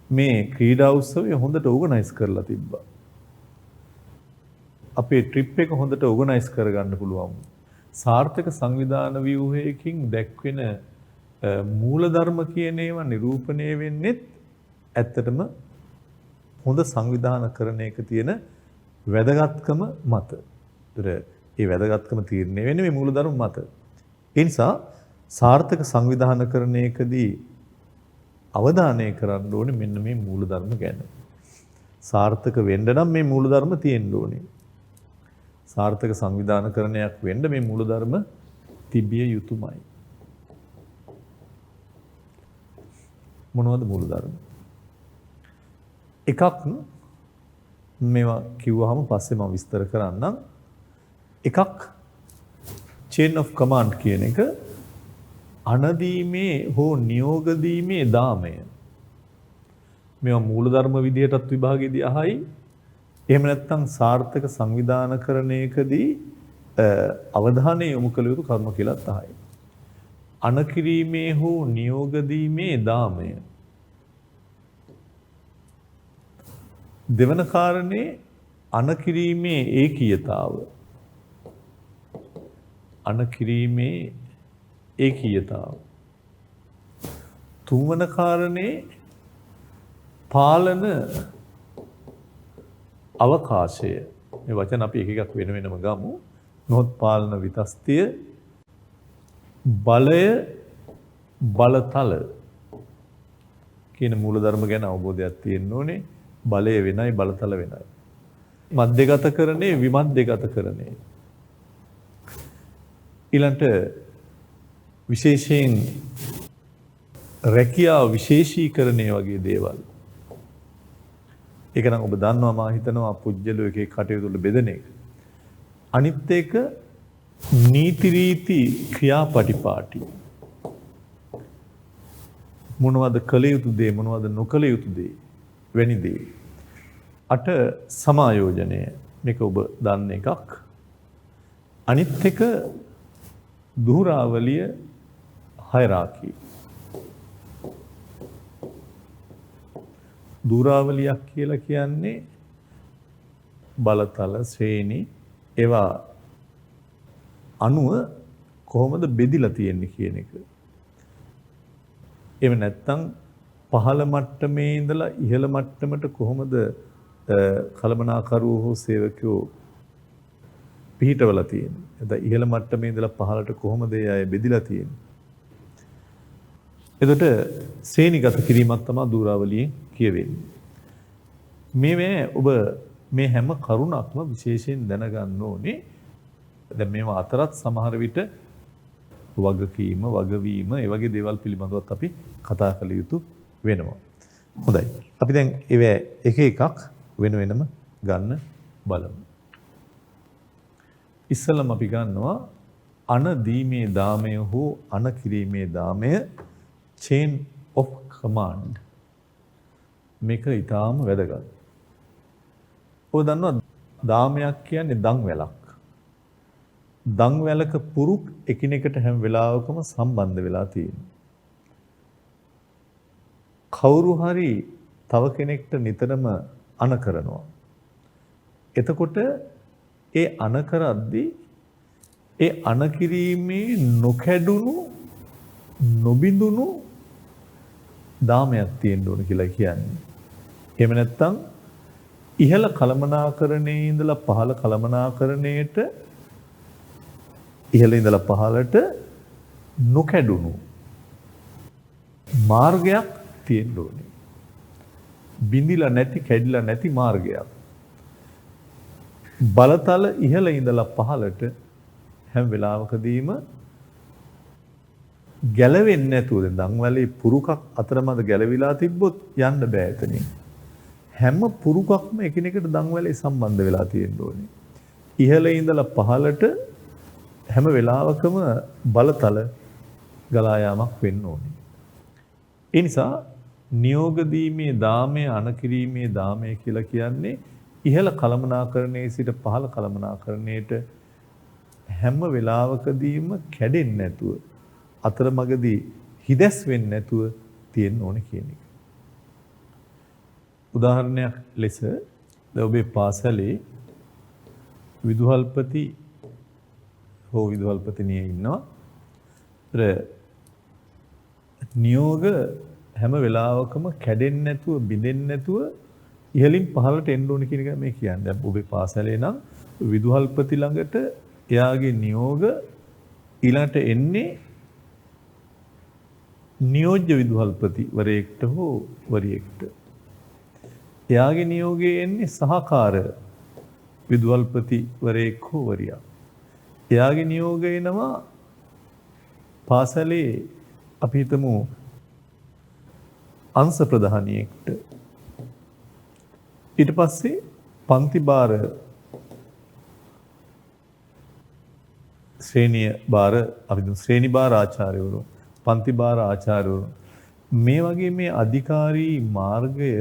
මේ ක්‍රීඩා උත්සවය හොඳට ඕගනයිස් කරලා තිබ්බා. අපේ ට්‍රිප් එක හොඳට ඕගනයිස් කරගන්න පුළුවන්. සාර්ථක සංවිධාන ව්‍යුහයකින් දැක්වෙන මූලධර්ම කියන ඒවා නිරූපණය වෙන්නේ ඇත්තටම හොඳ සංවිධානකරණයක තියෙන වැදගත්කම මත. ඒ වැදගත්කම තීරණය වෙන්නේ මේ මූලධර්ම මත. ඒ නිසා සාර්ථක සංවිධානකරණයකදී අවධානය කරන්න ඕනේ මෙන්න මේ මූලධර්ම ගැන. සාර්ථක වෙන්න නම් මේ මූලධර්ම තියෙන්න ඕනේ. සාර්ථක සංවිධානකරණයක් වෙන්න මේ මූලධර්ම තිබිය යුතුමයි. මොනවද මූලධර්ම? එකක් මේවා කිව්වහම පස්සේ මම විස්තර කරන්නම්. එකක් chain of command කියන එක අනදීමේ හෝ නියෝග දීමේ දාමය. මේවා මූලධර්ම විදියටත් විභාගෙදී අහයි. එහෙම නැත්නම් සාර්ථක සංවිධානකරණයකදී අවධානය යොමු කළ යුතු කර්ම කියලාත් අහයි. අනකිරීමේ හෝ නියෝග දීමේ දාමය. දෙවන කාරණේ අනකිරීමේ ඒකීයතාව. අනකිරීමේ ඒකීයතාව. තුන්වන කාරණේ පාලන අවකාශය. මේ වචන අපි එක එකක් වෙන වෙනම ගමු. නොත් පාලන විතස්තිය, බලය, බලතල කියන මූලධර්ම ගැන අවබෝධයක් තියෙන්න ඕනේ. බලය වෙනයි, බලතල වෙනයි. මධ්‍යගතකරණේ, විමධ්‍යගතකරණේ. ඊළඟට විශේෂයෙන් රැකියාව විශේෂීකරණය වගේ දේවල්. ඒක නම් ඔබ දන්නවා මා හිතනවා පුජ්‍යලෝ එකේ කටයුතු වල බෙදෙන එක. අනිත් එක නීති රීති ක්‍රියාපටිපාටි. මොනවද කළ යුතු දේ මොනවද නොකළ යුතු දේ වැනි දේ. අට සමායෝජනය. මේක ඔබ දන්න එකක්. අනිත් එක දුරාවලිය හයරාකි. දුරාවලියක් කියලා කියන්නේ බලතල ශ්‍රේණි ඒවා අනුව කොහොමද බෙදිලා තියෙන්නේ කියන එක. එහෙම නැත්නම් පහළ මට්ටමේ ඉඳලා ඉහළ මට්ටමට කොහොමද කළමනාකරුවෝ හෝ සේවකයෝ පිහිටවලා තියෙන්නේ. එතන ඉහළ මට්ටමේ ඉඳලා පහළට කොහොමද ඒ අය බෙදිලා තියෙන්නේ. එතකොට ශ්‍රේණිගත කිරීමක් තමයි දුරාවලියෙන් කියවෙන්නේ. මේ ඔබ මේ හැම කරුණක්ම විශේෂයෙන් දැනගන්න ඕනේ. දැන් මේවා අතරත් සමහර විට වගකීම, වගවීම, ඒ වගේ දේවල් පිළිබඳවත් අපි කතා කළ යුතු වෙනවා. හොඳයි. අපි දැන් ඒවා එක එකක් වෙන වෙනම ගන්න බලමු. ඉස්සෙල්ලම අපි ගන්නවා අනදීමේ දාමය හෝ අනකිරීමේ දාමය chain of command. මේක ඊටාම වැදගත්. ඔය දන්නවා දාමයක් කියන්නේ දන් වැලක්. දන් වැලක පුරුක් එකිනෙකට හැම වෙලාවකම සම්බන්ධ වෙලා තියෙනවා. කවුරු හරි තව කෙනෙක්ට නිතරම අණ කරනවා. එතකොට ඒ අණ කරද්දී ඒ අණ කිරීමේ නොකැඩුණු නොබිඳුණු දාමයක් තියෙන්න ඕන කියලා කියන්නේ. එහෙම නැත්නම් ඉහළ කලමනාකරණයේ ඉඳලා පහළ කලමනාකරණයට ඉහළ ඉඳලා පහළට නොකැඩුණු මාර්ගයක් තියෙන්න ඕනේ. බිඳිලා නැති කැඩිලා නැති මාර්ගයක්. බලතල ඉහළ ඉඳලා පහළට හැම වෙලාවකදීම ගැලවෙන්නේ නැතුව දන්වැලේ පුරුකක් අතරමැද ගැලවිලා තිබ්බොත් යන්න බෑ එතනින්. හැම පුරුකක්ම එකිනෙකට දන්වැලේ සම්බන්ධ වෙලා තියෙන්න ඕනේ. ඉහළ ඉඳලා පහළට හැම වෙලාවකම බලතල ගලා යාමක් වෙන්න ඕනේ. ඒ නිසා නියෝග දීමේ දාමය අනකිරීමේ දාමය කියලා කියන්නේ ඉහළ කලමනාකරණයේ සිට පහළ කලමනාකරණයට හැම වෙලාවකදීම කැඩෙන්නේ නැතුව අතරමඟදී හිදැස් වෙන්නේ නැතුව තියෙන්න ඕනේ කියන එක. උදාහරණයක් ලෙස ඔබේ පාසලේ විදුහල්පති හෝ විදුහල්පතිනිය ඉන්නවා. නියෝග හැම වෙලාවකම කැඩෙන්නේ නැතුව බිඳෙන්නේ නැතුව ඉහළින් පහළට එන්න ඕනේ කියන එක මේ කියන්නේ. දැන් ඔබේ පාසලේ නම් විදුහල්පති ළඟට එයාගේ නියෝග ඊළඟට එන්නේ නියෝජ්‍ය විදුහල්පති වරයෙක්ට හෝ වරියෙක්ට. එයාගේ නියෝගයේ එන්නේ සහකාර විදුහල්පති වරයෙක් හෝ වරියක්. එයාගේ නියෝගය එනවා පාසලේ අපි හිතමු අංශ ප්‍රධානියෙක්ට. ඊට පස්සේ පන්ති භාර ශ්‍රේණිය භාර අපි ශ්‍රේණි භාර ආචාර්යවරු පන්ති භාර ආචාර්යවරු මේ වගේ මේ අධිකාරී මාර්ගය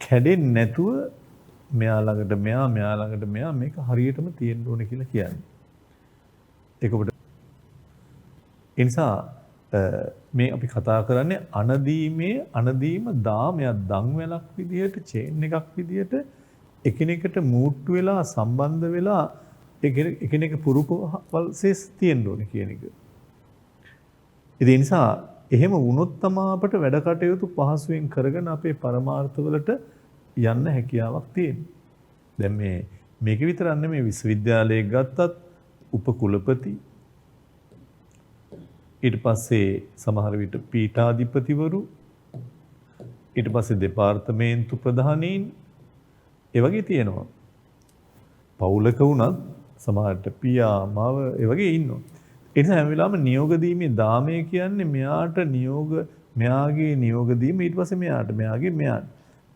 කැඩෙන්නේ නැතුව මෙයා ළඟට මෙයා ළඟට මෙයා මේක හරියටම තියෙන්න ඕනේ කියලා කියන්නේ. ඒක ඔබට ඒ නිසා මේ අපි කතා කරන්නේ අනදීම දාමයක් දන්වැලක් විදිහට චේන් එකක් විදිහට එකිනෙකට මූට්ටු වෙලා සම්බන්ධ වෙලා එකිනෙක පුරුකවල්සේ තියෙන්න ඕනේ කියන එක. ඒ නිසා එහෙම වුණොත් තමයි අපට වැඩ කටයුතු පහසුවෙන් කරගෙන අපේ පරමාර්ථවලට යන්න හැකියාවක් තියෙන්නේ. දැන් මේක විතරක් නෙමෙයි විශ්වවිද්‍යාලයක් ගත්තත් උපකුලපති ඊට පස්සේ සමහර විට පීඨාධිපතිවරු ඊට පස්සේ දෙපාර්තමේන්තු ප්‍රධානීන් ඒ වගේ තියෙනවා. පවුලක වුණත් සමහරට පියා මව ඒ වගේ ඉන්නවා. ඒ නිසා හැම වෙලාවෙම නියෝග දීමේ දාමය කියන්නේ මෙයාගේ නියෝග දීම ඊට පස්සේ මෙයාට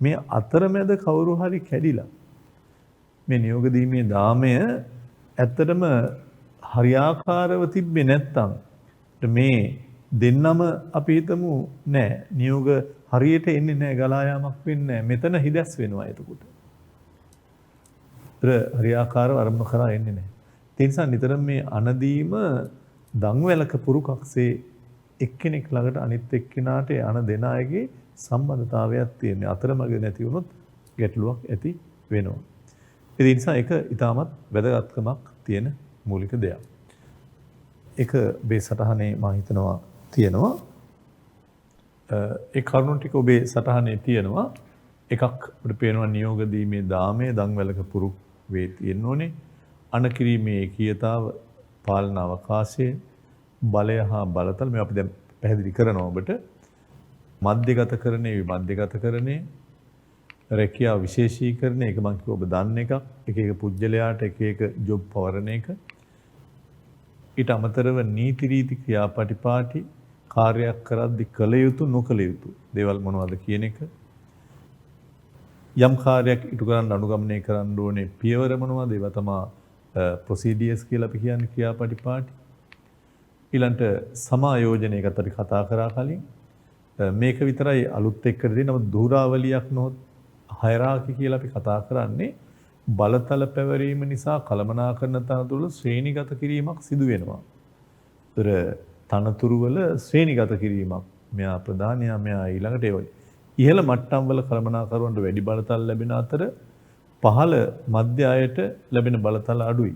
මේ අතරමැද කවුරු හරි කැඩිලා මේ නියෝග දීමේ දාමය ඇත්තටම හරියාකාරව තිබ්බේ නැත්තම් මේ දෙන්නම අපි හිතමු නෑ නියෝග හරියට එන්නේ නෑ ගලා යාමක් වෙන්නේ නෑ මෙතන හිදැස් වෙනවා එතකොට. හරියාකාරව අරමුණු කරා එන්නේ නෑ. ඒ නිසා නිතරම මේ අනදීම දන්වැලක පුරුකක්සේ එක්කෙනෙක් ළඟට අනිත් එක්කෙනාට අන දෙන අයගේ සම්බන්ධතාවයක් තියෙනවා. අතරමඟ නැති වුණොත් ගැටලුවක් ඇති වෙනවා. ඒ නිසා ඒක ඊටමත් වැදගත්කමක් තියෙන මූලික දෙයක්. ඒක ඔබේ සටහනේ මම හිතනවා තියෙනවා. ඒ කරුණු ටික ඔබේ සටහනේ තියෙනවා. එකක් අපිට පේනවා නියෝග දීමේ දාමයේ දන්වැලක පුරුක් වේ තියෙන්න ඕනේ. අනකිරීමේ ඒකීයතාව පාලන අවකාශය බලය හා බලතල මේ අපි දැන් පැහැදිලි කරනවා ඔබට. මධ්‍යගතකරණේ විමධ්‍යගතකරණේ රැකියාව විශේෂීකරණය ඒක මම කිව්ව ඔබ දන්න එකක්. එක එක පුජ්‍යලයාට එක ජොබ් පවරන එක. ඊට අමතරව නීති රීති ක්‍රියාපටිපාටි කාර්යයක් කරද්දී කළ යුතු නොකළ යුතු දේවල් මොනවද කියන එක. යම් කාර්යයක් ඉටු කරන්න අනුගමනය කරන්න ඕනේ පියවර මොනවද ඒවා තමයි ප්‍රොසීඩියර්ස් කියලා අපි කියන්නේ ක්‍රියාපටිපාටි. ඊළඟට සමායෝජනයකට අපි කතා කරා කලින් මේක විතරයි අලුත් එක්ක දෙන්නේ. නමුත් ධූරාවලියක් නොහොත් හයරාකි කියලා අපි කතා කරන්නේ බලතල පැවරීම නිසා කළමනාකරන තනතුරු ශ්‍රේණිගත කිරීමක් සිදු වෙනවා. ඒතර තනතුරු වල ශ්‍රේණිගත කිරීමක් මෙයා ප්‍රධානයා මෙයා ඊළඟට ඒ වගේ. ඉහළ මට්ටම් වල කළමනාකරුවන්ට වැඩි බලතල ලැබෙන අතර පහළ මධ්‍ය අයට ලැබෙන බලතල අඩුයි.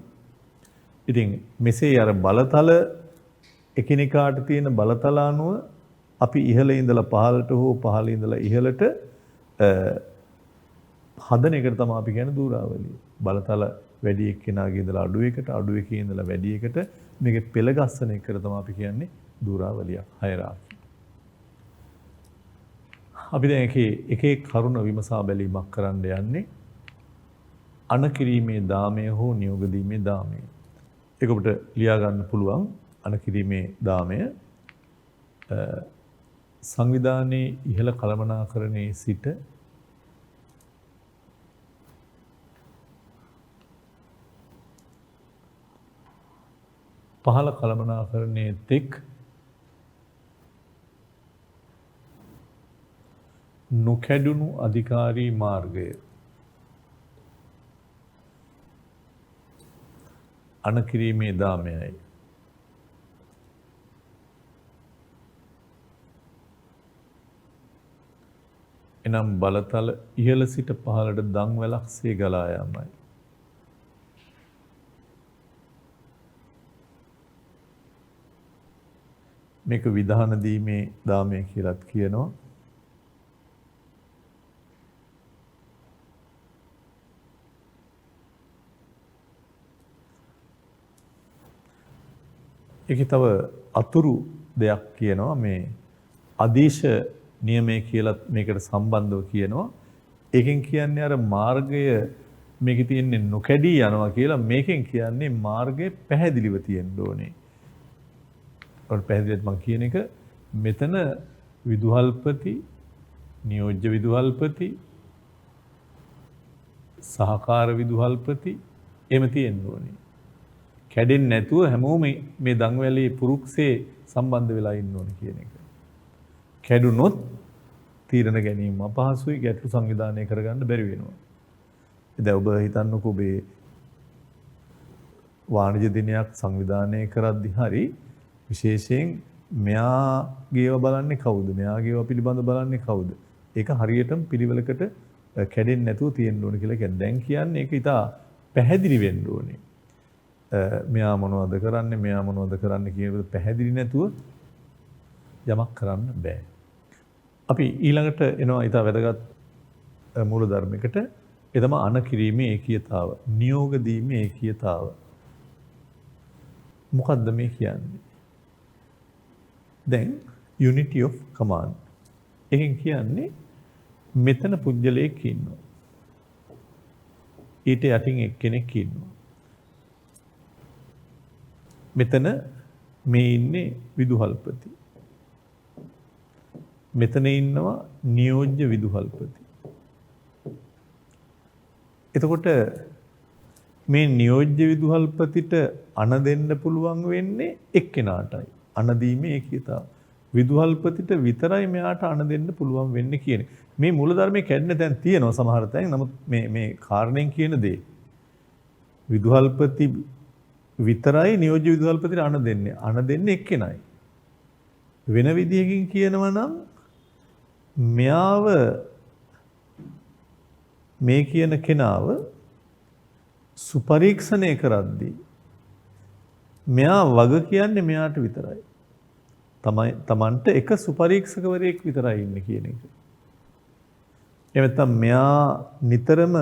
ඉතින් මෙසේ අර බලතල එකිනෙකාට තියෙන බලතල අනුව අපි ඉහළ ඉඳලා පහළට හෝ පහළ ඉඳලා ඉහළට හදන එකට තමයි අපි කියන්නේ දූරාවලිය. බලතල වැඩි එක්කෙනාගේ ඉඳලා අඩු එකට, අඩු එකේ ඉඳලා වැඩි එකට මේකේ පෙළ ගස්සන එකට තමයි අපි කියන්නේ දූරාවලිය, හයරාකි. අපි දැන් එකේ කරුණ විමසා බැලීමක් කරන්න යන්නේ අණ කිරීමේ දාමය හෝ නියෝග දීමේ දාමය. ඒක ඔබට ලියා ගන්න පුළුවන්. අණ කිරීමේ දාමය සංවිධානයේ ඉහළ කළමනාකරණයේ සිට පහළ කළමනාකරණයේ තෙක් නොකැඩුණු අධිකාරී මාර්ගය අණ කිරීමේ දාමයයි. එනම් බලතල ඉහළ සිට පහළට දන්වැලක්සේ ගලා යාමයි. මේක විධාන දීමේ දාමය කියලාත් කියනවා. ඒකේ තව අතුරු දෙයක් කියනවා මේ අදීශ නියමය කියලා මේකට සම්බන්ධව කියනවා. ඒකෙන් කියන්නේ අර මාර්ගය මේකේ තියෙන්නේ නොකැඩී යනවා කියලා. මේකෙන් කියන්නේ මාර්ගය පැහැදිලිව තියෙන්න ඕනේ. ඔය පැහැදිලිවත් මම කියන එක මෙතන විදුහල්පති, නියෝජ්‍ය විදුහල්පති, සහකාර විදුහල්පති එහෙම තියෙන්න ඕනේ. කැඩෙන්නේ නැතුව හැමෝම මේ දන්වැලේ පුරුක්සේ සම්බන්ධ වෙලා ඉන්න ඕනේ කියන එක. කැඩුනොත් තීරණ ගැනීම අපහසුයි, ගැටලු සංවිධානය කරගන්න බැරි වෙනවා. දැන් ඔබ හිතන්නකෝ ඔබේ වාණිජ දිනයක් සංවිධානය කරද්දී හරි විශේෂයෙන් මෙයාගේව බලන්නේ කවුද? මෙයාගේව පිළිබඳ බලන්නේ කවුද? ඒක හරියටම පිළිවෙලකට කැඩෙන්නේ නැතුව තියෙන්න ඕනේ කියලා කියන්නේ. දැන් කියන්නේ ඒක ඉතා පැහැදිලි වෙන්න ඕනේ. මෙයා මොනවද කරන්නේ, මෙයා මොනවද කරන්නේ කියන එක පැහැදිලි නැතුව යමක් කරන්න බෑ. අපි ඊළඟට එනවා ඊට වැදගත් මූල ධර්මයකට. ඒ තමයි අණ කිරීමේ ඒකීයතාව, නියෝග දීමේ ඒකීයතාව. මොකද්ද මේ කියන්නේ? දැන් unity of command. එකෙන් කියන්නේ මෙතන පුජ්‍යලයක් ඉන්නවා. ඊට යටින් එක්කෙනෙක් ඉන්නවා. මෙතන මේ ඉන්නේ විදුහල්පති. මෙතන ඉන්නවා නියෝජ්‍ය විදුහල්පති. එතකොට මේ නියෝජ්‍ය විදුහල්පතිට අණ දෙන්න පුළුවන් වෙන්නේ එක්කෙනාටයි. අණ දීමේ ඒකීයතාව. විදුහල්පතිට විතරයි මෙයාට අණ දෙන්න පුළුවන් වෙන්නේ කියන්නේ. මේ මූලධර්මයේ කැඩෙන තැන් තියෙනවා සමහර තැන්. නමුත් මේ කාරණෙන් කියන දේ විදුහල්පති විතරයි නියෝජ්‍ය විදුහල්පතිට අණ දෙන්නේ. අණ දෙන්නේ එක්කෙනයි. වෙන විදිහකින් කියනවා නම් මෙයාව මේ කියන කෙනාව සුපරීක්ෂණය කරද්දී මෙයා වග කියන්නේ මෙයාට විතරයි. තමන්ට එක සුපරීක්ෂකවරයෙක් විතරයි ඉන්නේ කියන එක. එහෙම නැත්නම් මෙයා නිතරම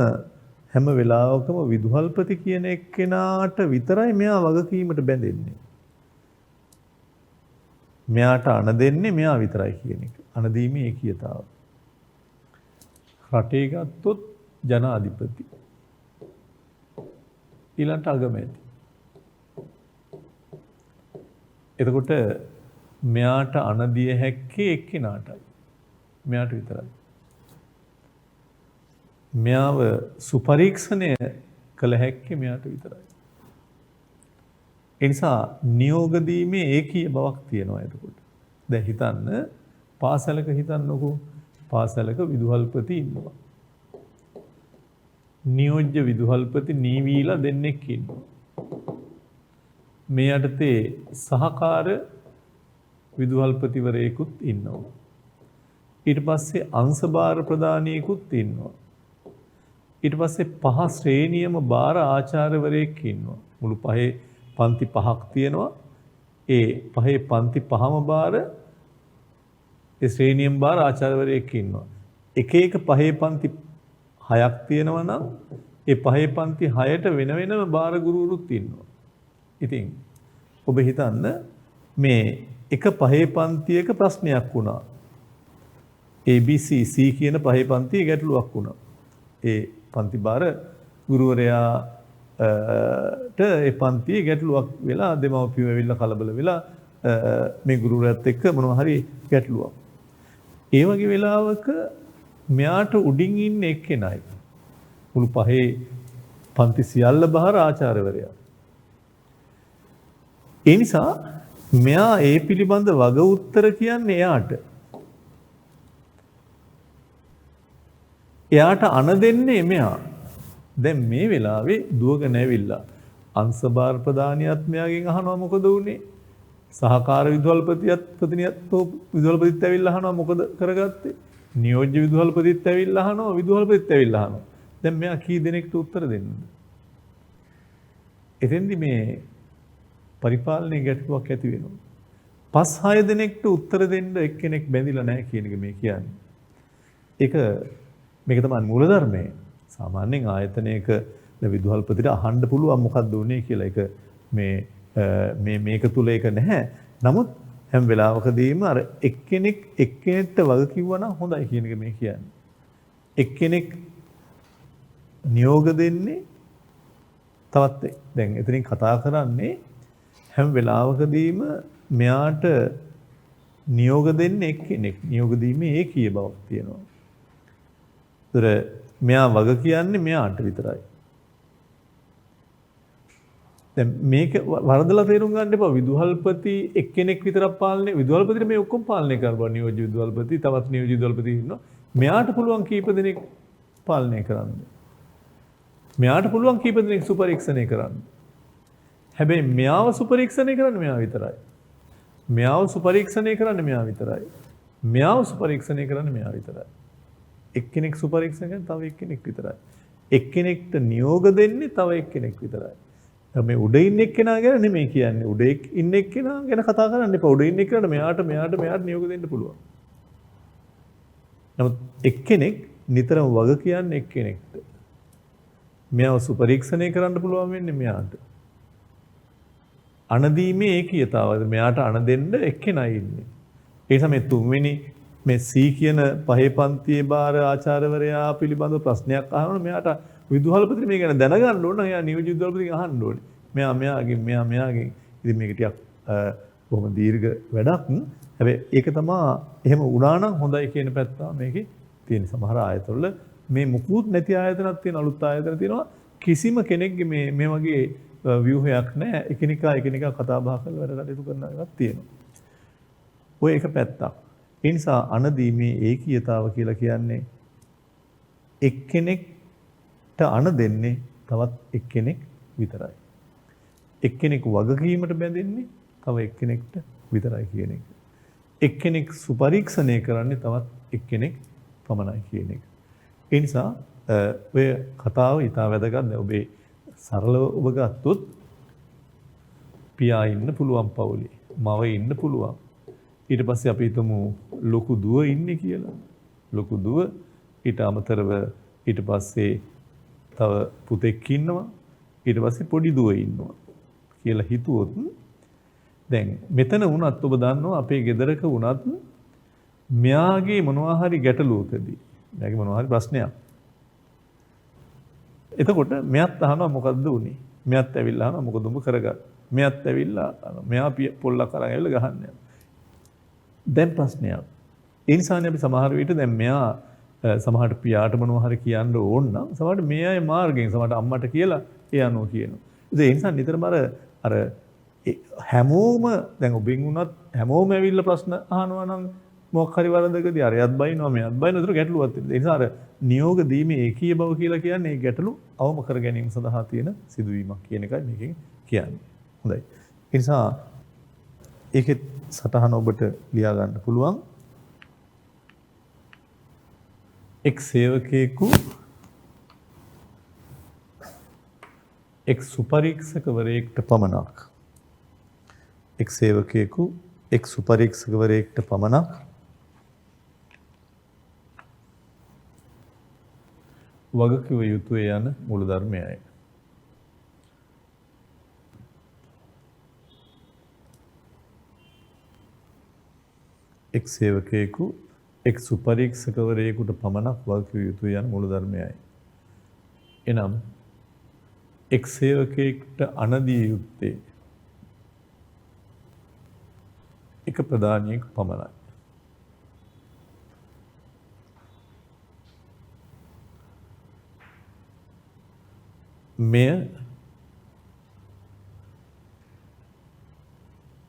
හැම වෙලාවකම විදුහල්පති කියන එක්කෙනාට විතරයි මෙයා වගකීමට බැඳෙන්නේ. මෙයාට අණ දෙන්නේ මෙයා විතරයි කියන එක. අණ දීමේ ඒකීයතාව. රටේ ගත්තොත් ජනාධිපති. ඊළඟට අගමැති. එතකොට මෙයාට අණ දිය හැක්කේ එක්කෙනාටයි. මෙයාට විතරයි. මෙයාව සුපරීක්ෂණය කළ හැක්කේ මෙයාට විතරයි. ඒ නිසා නියෝග දීමේ ඒකීය බවක් තියෙනවා එතකොට. දැන් හිතන්න පාසලක හිතන්නකෝ පාසලක විදුහල්පති ඉන්නවා. නියෝජ්‍ය විදුහල්පති නීවීලා දෙන්නෙක් ඉන්නවා. මේ යටතේ සහකාර විදුහල්පතිවරයෙකුත් ඉන්නවා. ඊට පස්සේ අංශභාර ප්‍රදානියෙකුත් ඉන්නවා. ඊට පස්සේ 5 ශ්‍රේණියම බාර ආචාර්යවරයෙක් ඉන්නවා. මුළු පහේ පන්ති 5ක් තියෙනවා. ඒ පහේ පන්ති 5ම බාර ඒ ශ්‍රේණියම බාර ආචාර්යවරයෙක් ඉන්නවා. එක එක පහේ පන්ති 6ක් තියෙනවා නම් ඒ පහේ පන්ති 6ට වෙන වෙනම බාර ගුරුවරුත් ඉන්නවා. ඉතින් ඔබ හිතන්න මේ එක පහේ පන්තියක ප්‍රශ්නයක් වුණා. ABC C කියන පහේ පන්තියේ ගැටලුවක් වුණා. ඒ පන්ති බාර ගුරුවරයාට ඒ පන්තියේ ගැටලුවක් වෙලා දෙමව්පියෝ ඇවිල්ලා කලබල වෙලා මේ ගුරුවරයාත් එක්ක මොනවා හරි ගැටලුවක්. ඒ වගේ වෙලාවක මෙයාට උඩින් ඉන්න එක්කෙනයි මුළු පහේ පන්ති සියල්ල බහර ආචාර්යවරයා. ඒ නිසා මෙයා ඒ පිළිබඳ වග උත්තර කියන්නේ එයාට. එයාට අණ දෙන්නේ මෙයා. දැන් මේ වෙලාවේ දුවගෙන ඇවිල්ලා අංශභාර ප්‍රදානියත් මෙයාගෙන් අහනවා මොකද වුනේ? සහකාර විදුහල්පතියත් විදුහල්පතිත් ඇවිල්ලා අහනවා මොකද කරගත්තේ? නියෝජ්‍ය විදුහල්පතිත් ඇවිල්ලා අහනවා විදුහල්පතිත් ඇවිල්ලා අහනවා. දැන් මෙයා කී දෙනෙක්ට උත්තර දෙන්නද? එතෙන්දි මේ පරිපාලනයේ ගැටලුවක් ඇති වෙනවා. 5-6 දෙනෙක්ට උත්තර දෙන්න එක්කෙනෙක් බැඳිලා නැහැ කියන එක මේ කියන්නේ. මේක තමයි මූලධර්මය. සාමාන්‍යයෙන් ආයතනයක විදුහල්පතිට අහන්න පුළුවන් මොකක්ද උනේ කියලා. ඒක මේක තුල ඒක නැහැ. නමුත් හැම වෙලාවකදීම අර එක්කෙනෙක්ට වග කිව්වනම් හොඳයි කියන එක මේ කියන්නේ. එක්කෙනෙක් නියෝග දෙන්නේ තවත් දැන් එතනින් කතා කරන්නේ හැම වෙලාවකදීම මෙයාට නියෝග දෙන්නේ එක්කෙනෙක්. නියෝග දීමේ ඒකීය බවක් තියෙනවා. ඒතර මෙයා වග කියන්නේ මෙයාට විතරයි. දැන් මේක වරදලා තේරුම් ගන්න එපා. විදුහල්පති එක්කෙනෙක් විතරක් පාලනය විදුහල්පතිට මේ ඔක්කොම පාලනය කරනවා. නියෝජ්‍ය විදුහල්පති තවත් නියෝජ්‍ය විදුහල්පති ඉන්නවා. මෙයාට පුළුවන් කීප දෙනෙක් පාලනය කරන්න. මෙයාට පුළුවන් කීප දෙනෙක් සුපරීක්ෂණය කරන්න. හැබැයි මෙයාව සුපරීක්ෂණය කරන්න මෙයා විතරයි. මෙයාව සුපරීක්ෂණය කරන්න මෙයා විතරයි. මෙයාව සුපරීක්ෂණය කරන්න මෙයා විතරයි. එක්කෙනෙක් සුපරීක්ෂණය කරන තව එක්කෙනෙක් විතරයි. එක්කෙනෙක්ට නියෝග දෙන්නේ තව එක්කෙනෙක් විතරයි. මේ උඩ ඉන්න එක්කෙනා ගැන නෙමෙයි කියන්නේ. උඩ ඉන්න එක්කෙනා ගැන කතා කරන්න එපා. උඩ ඉන්න එක්කෙනාට මෙයාට නියෝග දෙන්න පුළුවන්. නමුත් එක්කෙනෙක් නිතරම වග කියන්නේ එක්කෙනෙක්ට. මෙයාව සුපරීක්ෂණය කරන්න පුළුවන් වෙන්නේ මෙයාට. අනදීමේ ඒකීයතාවද මෙයාට අන දෙන්න එක්කෙනයි ඉන්නේ. ඒ නිසා මේ තුන්වෙනි මේ C කියන පහේ පන්තියේ බාර ආචාර්යවරයා පිළිබඳව ප්‍රශ්නයක් අහනොත් මෙයාට විදුහල්පති මේ ගැන දැනගන්න ඕන. එයා නියෝජ්‍ය විදුහල්පතිගෙන් අහන්න ඕනේ. මෙයාගෙන් ඉතින් මේක ටිකක් බොහොම දීර්ඝ වැඩක්. හැබැයි ඒක තමයි එහෙම වුණා නම් හොඳයි කියන පැත්ත මේකේ තියෙන. සමහර ආයතනවල මේ මුකුත් නැති ආයතනක් තියෙන අලුත් ආයතන තියෙනවා. කිසිම කෙනෙක්ගේ මේ වගේ ව්‍යුහයක් නැහැ. එකිනෙකා කතා බහ කරලා වැඩ කටයුතු කරන එකක් තියෙනවා. ඔය එක පැත්තක්. ඒ නිසා අනදීමේ ඒකීයතාව කියලා කියන්නේ එක්කෙනෙක්ට අන දෙන්නේ තවත් එක්කෙනෙක් විතරයි. එක්කෙනෙක් වගකීමට බැඳෙන්නේ තව එක්කෙනෙක්ට විතරයි කියන එක. එක්කෙනෙක් සුපරීක්ෂණය කරන්නේ තවත් එක්කෙනෙක් පමණයි කියන එක. ඒ නිසා ඔය කතාව ඉතා වැදගත්. ඔබේ සරලව ඔබ ගත්තොත් පියා ඉන්න පුළුවන් පවුලේ, මව ඉන්න පුළුවන්. ඊට පස්සේ අපි හිතමු ලොකු දුව ඉන්නේ කියලා. ලොකු දුව ඊට අමතරව ඊට පස්සේ තව පුතෙක් ඉන්නවා. ඊට පස්සේ පොඩි දුව ඉන්නවා කියලා හිතුවොත් දැන් මෙතන වුණත් ඔබ දන්නවා අපේ ගෙදරක වුණත් මෙයාගේ මොනවා හරි ගැටලුවකදී මෙයාගේ මොනවා හරි ප්‍රශ්නයක්. එතකොට මෙයාත් අහනවා මොකද්ද උනේ? මෙයාත් ඇවිල්ලා අහනවා මොකද උඹ කරගත්තේ? මෙයාත් ඇවිල්ලා මෙයා පොල්ලක් අරන් ඇවිල්ලා ගහන්නේ. දැන් ප්‍රශ්නයක්. ඒ නිසානේ අපි සමහර විට දැන් මෙයා සමහරට පියාට මොනවා හරි කියන්න ඕන නම් සමහරට මේ අය මාර්ගයෙන් සමහරට අම්මට කියලා ඒ අනෝ කියනවා. ඒ නිසා නිතරම අර හැමෝම දැන් ඔබෙන් වුණත් හැමෝම ඇවිල්ලා ප්‍රශ්න අහනවා නම් මොකක් හරි වරදකදී අරයත් බයිනවා මෙයත් බයිනවා. ඒතර ගැටලුවක් තියෙනවා. ඒ නිසා අර නියෝග දීමේ ඒකීය බව කියලා කියන්නේ මේ ගැටලු අවම කර ගැනීම සඳහා තියෙන සිදුවීමක් කියන එකයි මේකෙන් කියන්නේ. හොඳයි. ඒ නිසා ඒකේ සටහන ඔබට ලියා ගන්න පුළුවන්. එක් සේවකයෙකු එක් සුපරීක්ෂකවරයෙක්ට පමණක් එක් සේවකයෙකු එක් සුපරීක්ෂකවරයෙක්ට පමණක් වගකිව යුතුය යන මූලධර්මයයි. එක් සේවකයෙකු එක් සුපරීක්ෂකවරයෙකුට පමණක් වගකිව යුතුය යන මූලධර්මයයි. එනම් එක් සේවකයෙකුට අනදිය යුත්තේ එක ප්‍රධානියෙක් පමණයි. මෙය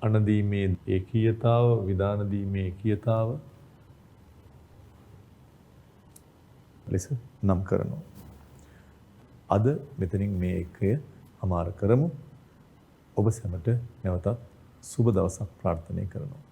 අනදීමේ ඒකීයතාව, විධාන දීමේ ඒකීයතාව ලෙස නම් කරනවා. අද මෙතනින් මේ එකය හමාර කරමු. ඔබ සැමට නැවතත් සුබ දවසක් ප්‍රාර්ථනා කරනවා.